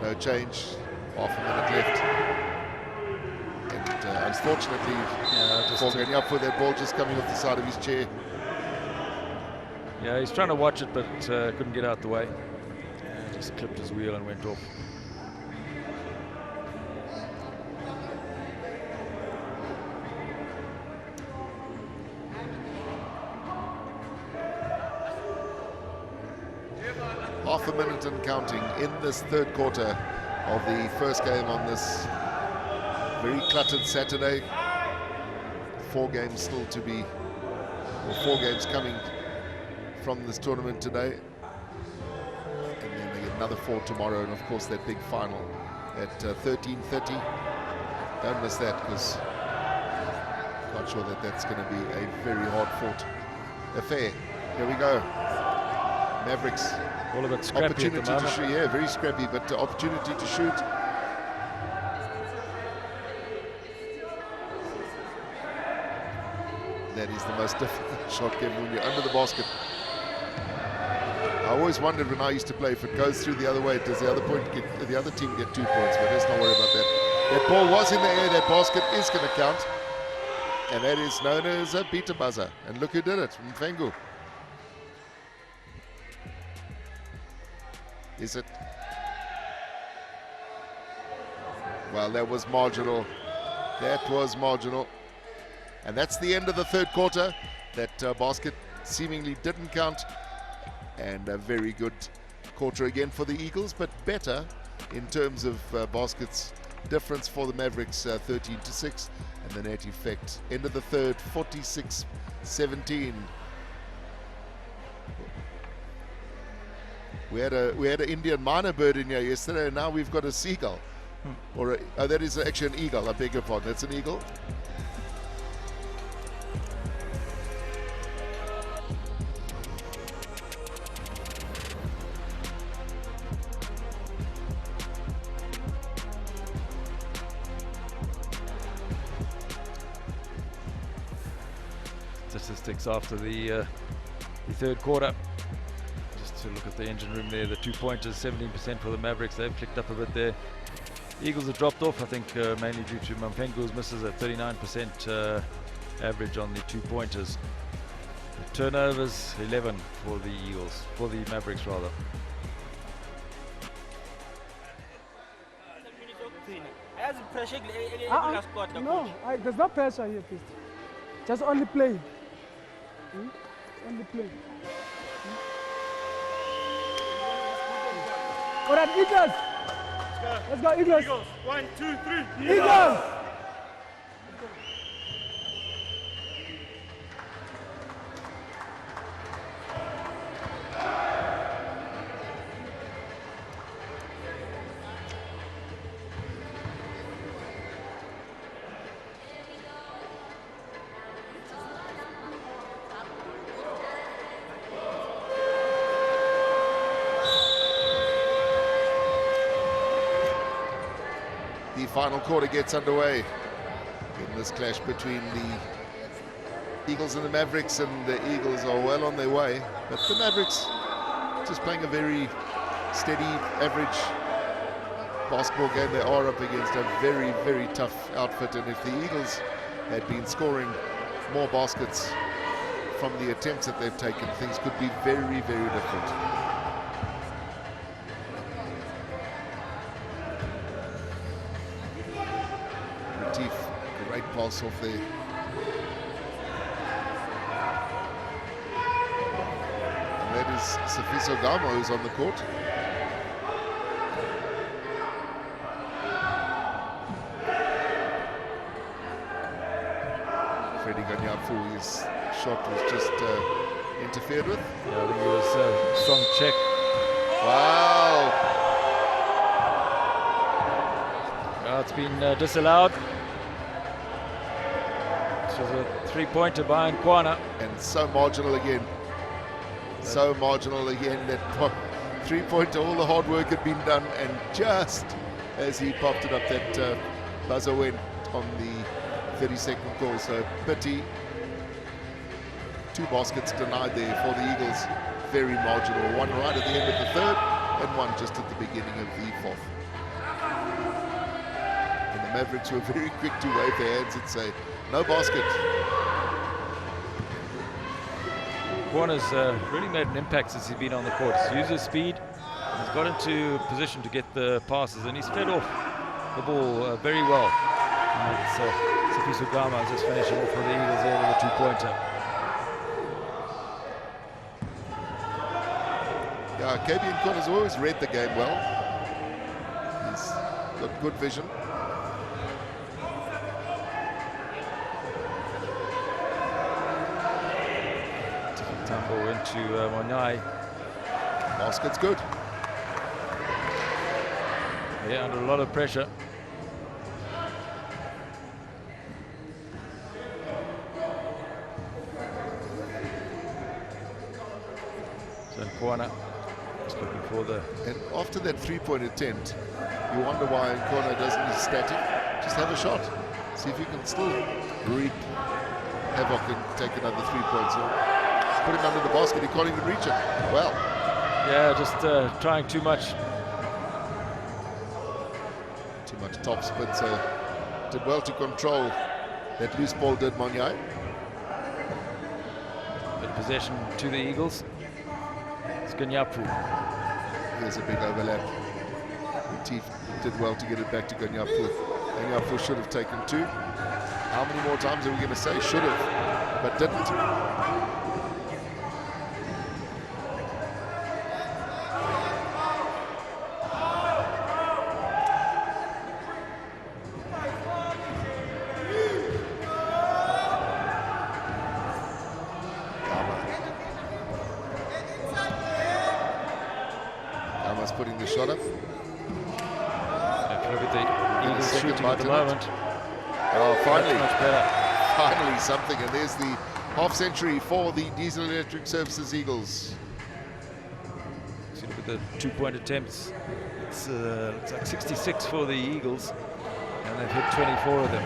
No change. Half a minute left. And unfortunately, just getting up for that ball just coming off the side of his chair. Yeah, he's trying to watch it, but couldn't get out the way. Just clipped his wheel and went off. Half a minute and counting in this third quarter of the first game on this very cluttered Saturday. 4 games still to be, or 4 games coming from this tournament today. And then they get another 4 tomorrow, and of course that big final at 13:30. Don't miss that, because I'm not sure that that's going to be a very hard-fought affair. Here we go. Mavericks. All a bit scrappy opportunity at the moment. to shoot, yeah, very scrappy, but opportunity to shoot. That is the most difficult shot, Kevin, when you're under the basket. always wondered when I used to play, if it goes through the other way, does the other team get 2 points? But let's not worry about that. That ball was in the air. That basket is going to count. And that is known as a beater buzzer. And look who did it, Mfengu. Is it? Well, that was marginal. That was marginal. And that's the end of the third quarter. That basket seemingly didn't count. And a very good quarter again for the Eagles, but better in terms of baskets difference for the Mavericks, 13-6. And the net effect, end of the third, 46-17. We had an Indian minor bird in here yesterday, and now we've got a seagull. Or that is actually an eagle, I beg your pardon. That's an eagle. Statistics after the third quarter. Just to look at the engine room there, the 2-pointers, 17% for the Mavericks. They've clicked up a bit there. Eagles have dropped off, I think, mainly due to Mfengu's misses at 39% average on the 2-pointers. The turnovers, 11 for the Eagles, for the Mavericks rather. No, there's no pressure here, please. Just only play. Only play. All right, Eagles. Let's go, Eagles. Eagles. 1, 2, 3. Eagles. The final quarter gets underway in this clash between the Eagles and the Mavericks, and the Eagles are well on their way, but the Mavericks just playing a very steady, average basketball game. They are up against a very, very tough outfit, and if the Eagles had been scoring more baskets from the attempts that they've taken, things could be very, very different. Great pass off there. And that is Sifiso Gama who's on the court. Freddie Ganyafu, his shot was just interfered with. Yeah, I think it was a strong check. Wow. It's been disallowed. This was a 3-pointer by Nkwana. And so marginal again. So marginal again. That 3-pointer, all the hard work had been done, and just as he popped it up, that buzzer went on the 32nd call. So pity. 2 baskets denied there for the Eagles. Very marginal. One right at the end of the third, and one just at the beginning of the fourth. And the Mavericks were very quick to wave their hands and say, no basket. Nkwan's really made an impact since he's been on the court. He's used his speed, he's got into position to get the passes, and he's fed off the ball very well. Sifiso Gama is just finishing off for the Eagles there with a 2-pointer. Yeah, KB Nkwana has always read the game well. He's got good vision. Tumble into Monyai. Basket's good. Yeah, under a lot of pressure. So Nkwana just looking for the... And after that 3-point attempt, you wonder why Nkwana doesn't, he's static. Just have a shot. See if you can still reap havoc and take another 3 points. Put him under the basket, he can't even reach it. Well, Yeah, just trying too much. Too much top spin, so did well to control that loose ball, did Monyai. Good possession to the Eagles. It's Ganyapu. Here's a big overlap. Retief did well to get it back to Ganyapu. Ganyapu should have taken 2. How many more times are we going to say should have, but didn't? Gama's putting the shot up. If you look at the Eagles shooting at the moment. Oh, finally. Much better. Finally something, and there's the half century for the Diesel Electric Services Eagles. So look at the 2-point attempts. It's like 66 for the Eagles, and they've hit 24 of them.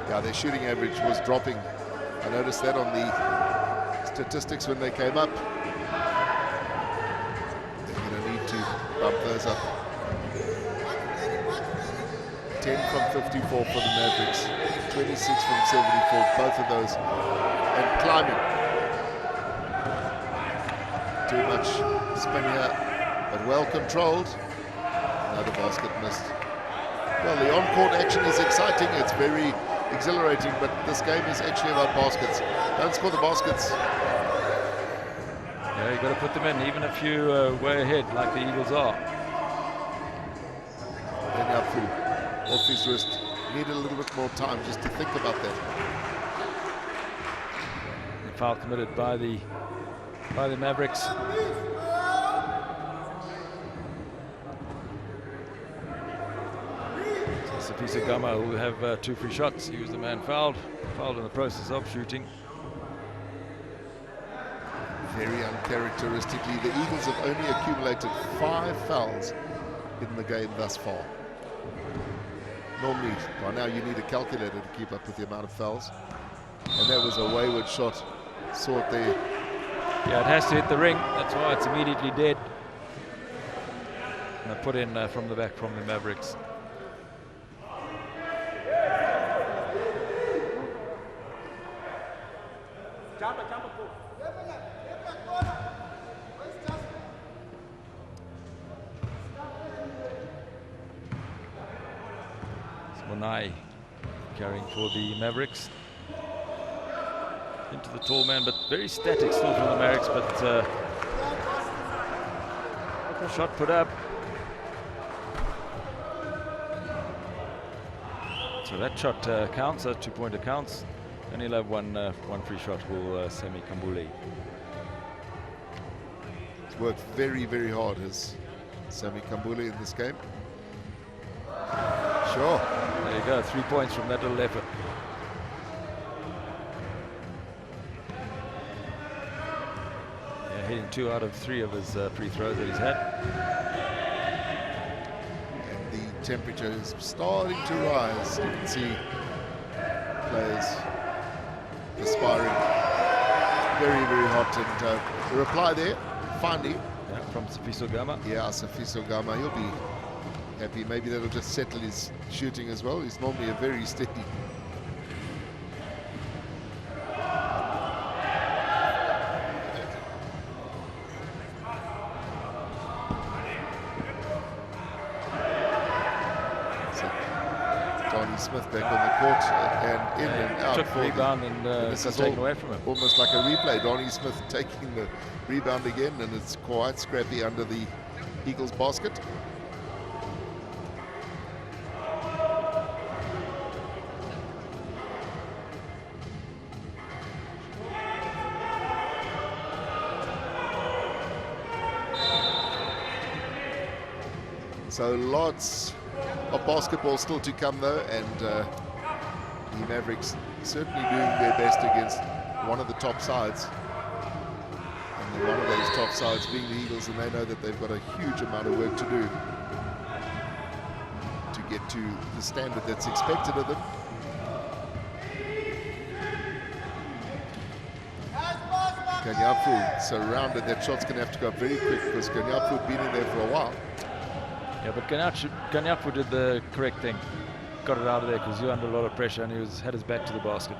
Yeah, their shooting average was dropping. I noticed that on the statistics when they came up. They're going to need to bump those up. 10 from 54 for the Mavericks, 26 from 74, both of those, and climbing. Too much spin here, but well controlled. Another basket missed. Well, the on-court action is exciting, it's very exhilarating, but this game is actually about baskets. Don't score the baskets. Yeah, you've got to put them in, even if you're way ahead, like the Eagles are. Off his wrist, needed a little bit more time just to think about that. The foul committed by the Mavericks. Sifiso Gama will have 2 free shots. He was the man fouled in the process of shooting. Very uncharacteristically, the Eagles have only accumulated 5 fouls in the game thus far. Normally, by now you need a calculator to keep up with the amount of fouls. And that was a wayward shot. Saw it there. Yeah, it has to hit the ring. That's why it's immediately dead. And I put in from the back from the Mavericks. Tshawane carrying for the Mavericks. Into the tall man, but very static still from the Mavericks, but shot put up. So that shot counts, that 2-pointer counts. And he'll have one free shot, will Semi Kambule. He's worked very, very hard, has Sami Kambule in this game. Sure. There you go, 3 points from that little effort. Yeah, hitting 2 out of 3 of his free throws that he's had. And the temperature is starting to rise. You can see players aspiring very, very hot. And the reply there, finally. Yeah, from Sifiso Gama. Yeah, Sifiso Gama, he'll be happy. Maybe that'll just settle his shooting as well. He's normally a very steady. Smith back on the court and in and out. Took the rebound and this got is taken away from him. Almost like a replay. Donnie Smith taking the rebound again, and it's quite scrappy under the Eagles basket. So lots of basketball still to come though, and the Mavericks certainly doing their best against one of the top sides, and one of those top sides being the Eagles, and they know that they've got a huge amount of work to do to get to the standard that's expected of them. Ganyapu surrounded. That shot's going to have to go up very quick because Ganyapu had been in there for a while. Yeah, but Ganyapu did the correct thing. Got it out of there because he was under a lot of pressure and he had his back to the basket.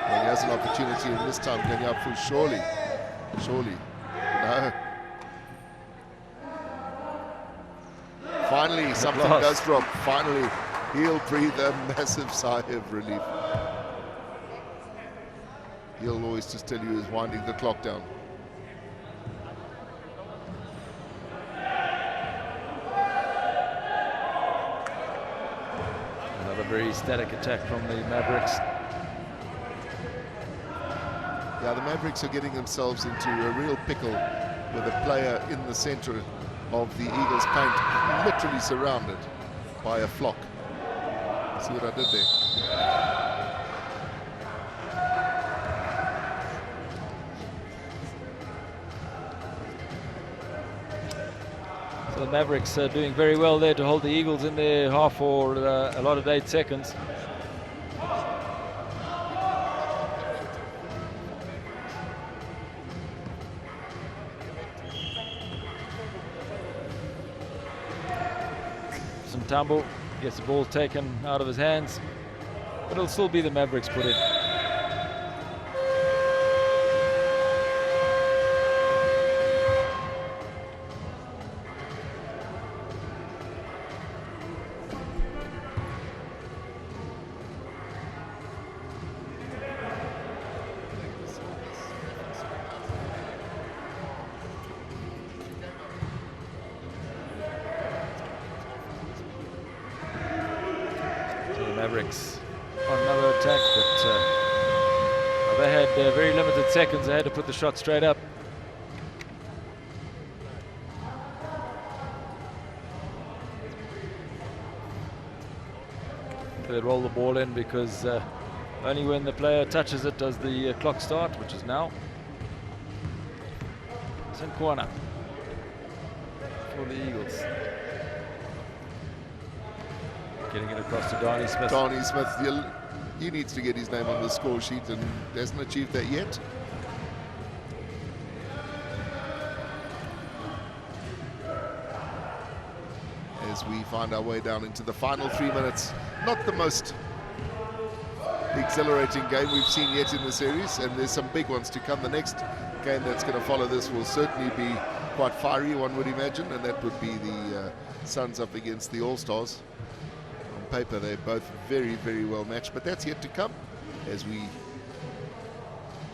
And he has an opportunity, and this time Ganyapu surely. No. Finally, something does drop. Finally, he'll breathe a massive sigh of relief. He'll always just tell you he's winding the clock down. Another very static attack from the Mavericks. Yeah, the Mavericks are getting themselves into a real pickle with a player in the center of the Eagles' paint, literally surrounded by a flock. See what I did there? So the Mavericks are doing very well there to hold the Eagles in their half for a lot of 8 seconds. Tambo gets the ball taken out of his hands, but it'll still be the Mavericks put in. Mavericks on another attack, but they had very limited seconds. They had to put the shot straight up. They roll the ball in because only when the player touches it does the clock start, which is now. It's in corner for the Eagles. Getting it across to Donnie Smith. Donnie Smith, he needs to get his name on the score sheet and hasn't achieved that yet. As we find our way down into the final 3 minutes. Not the most exhilarating game we've seen yet in the series, and there's some big ones to come. The next game that's going to follow this will certainly be quite fiery, one would imagine, and that would be the Suns up against the All-Stars. Paper, they're both very, very well matched, but that's yet to come as we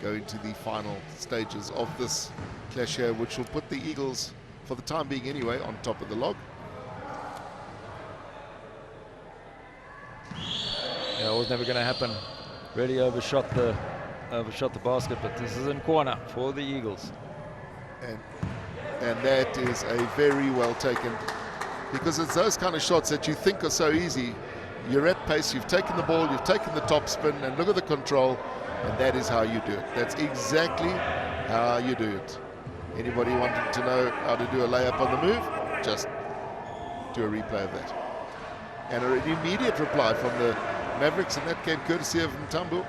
go into the final stages of this clash here, which will put the Eagles, for the time being anyway, on top of the log. Yeah, it was never going to happen. Really overshot the basket, but this is in corner for the Eagles. And that is a very well taken, because it's those kind of shots that you think are so easy. You're at pace, you've taken the ball, you've taken the top spin, and look at the control, and that is how you do it. That's exactly how you do it. Anybody wanting to know how to do a layup on the move, just do a replay of that. And an immediate reply from the Mavericks, and that came courtesy of Mtambo.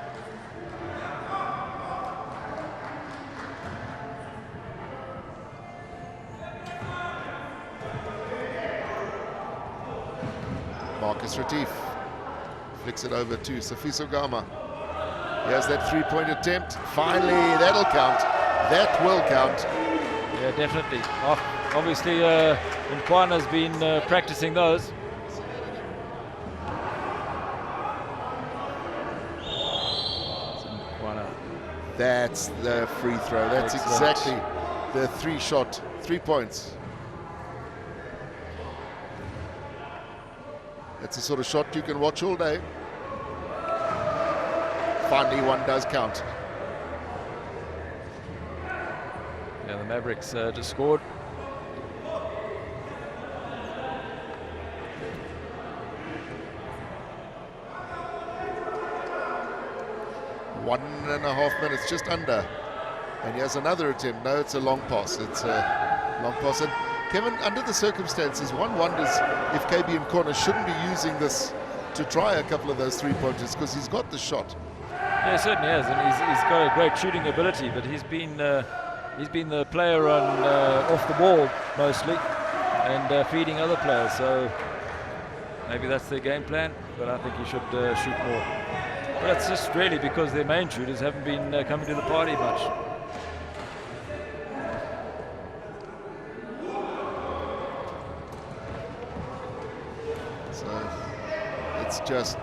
Marcus Retief flicks it over to Safiso Gama. He has that three-point attempt. Finally, that'll count. That will count. Yeah, definitely. Obviously, Nkwana has been practicing those. That's the free throw. That's exactly the 3 points. That's the sort of shot you can watch all day. Finally, one does count. Yeah, the Mavericks just scored. One and a half minutes, just under. And he has another attempt. No, it's a long pass. It's a long pass. And Kevin, under the circumstances, one wonders if KB in corner shouldn't be using this to try a couple of those 3-pointers, because he's got the shot. Yeah, he certainly has, and he's got a great shooting ability, but he's been the player on off the ball mostly, and feeding other players. So maybe that's their game plan, but I think he should shoot more. But that's just really because their main shooters haven't been coming to the party much. So it's just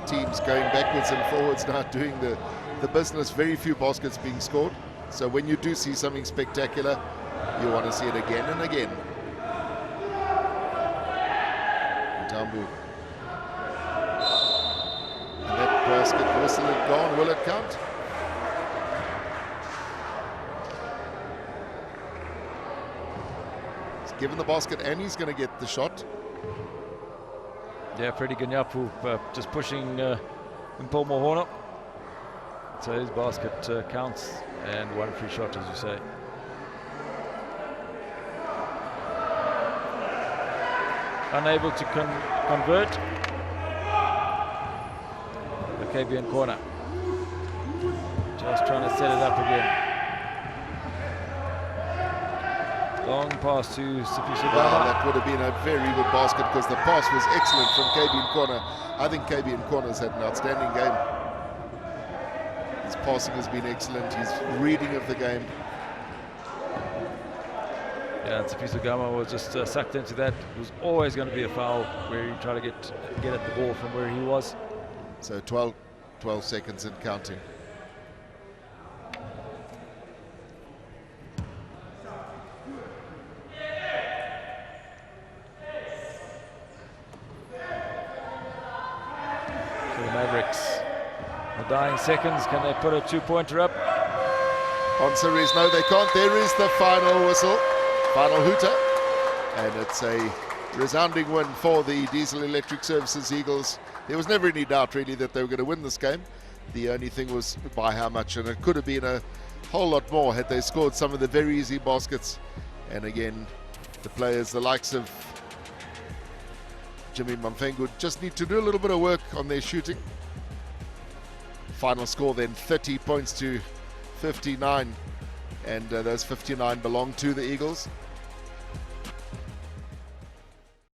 teams going backwards and forwards now, doing the business. Very few baskets being scored. So when you do see something spectacular, you want to see it again and again. Tambu. And that basket whistle and gone. Will it count? He's given the basket and he's going to get the shot. Yeah, Freddie Ganyapu just pushing Mpho Mohono. So his basket counts, and one free shot, as you say. Unable to convert. The KBN corner. Just trying to set it up again. Long pass to Sifiso Well, that would have been a very good basket because the pass was excellent from KBN corner. I think KBN corner's had an outstanding game. His passing has been excellent. His reading of the game. Yeah, and Sifiso Gama was just sucked into that. It was always going to be a foul where he tried to get at the ball from where he was. So 12 seconds and counting. So the Mavericks, the dying seconds, can they put a two-pointer up? Answer is no, they can't. There is the final whistle, final hooter, and it's a resounding win for the Diesel Electric Services Eagles. There was never any doubt really that they were going to win this game. The only thing was by how much, and it could have been a whole lot more had they scored some of the very easy baskets. And again, the players, the likes of Jimmy Mamfengu, just need to do a little bit of work on their shooting. Final score then 30 points to 59, and those 59 belong to the Eagles.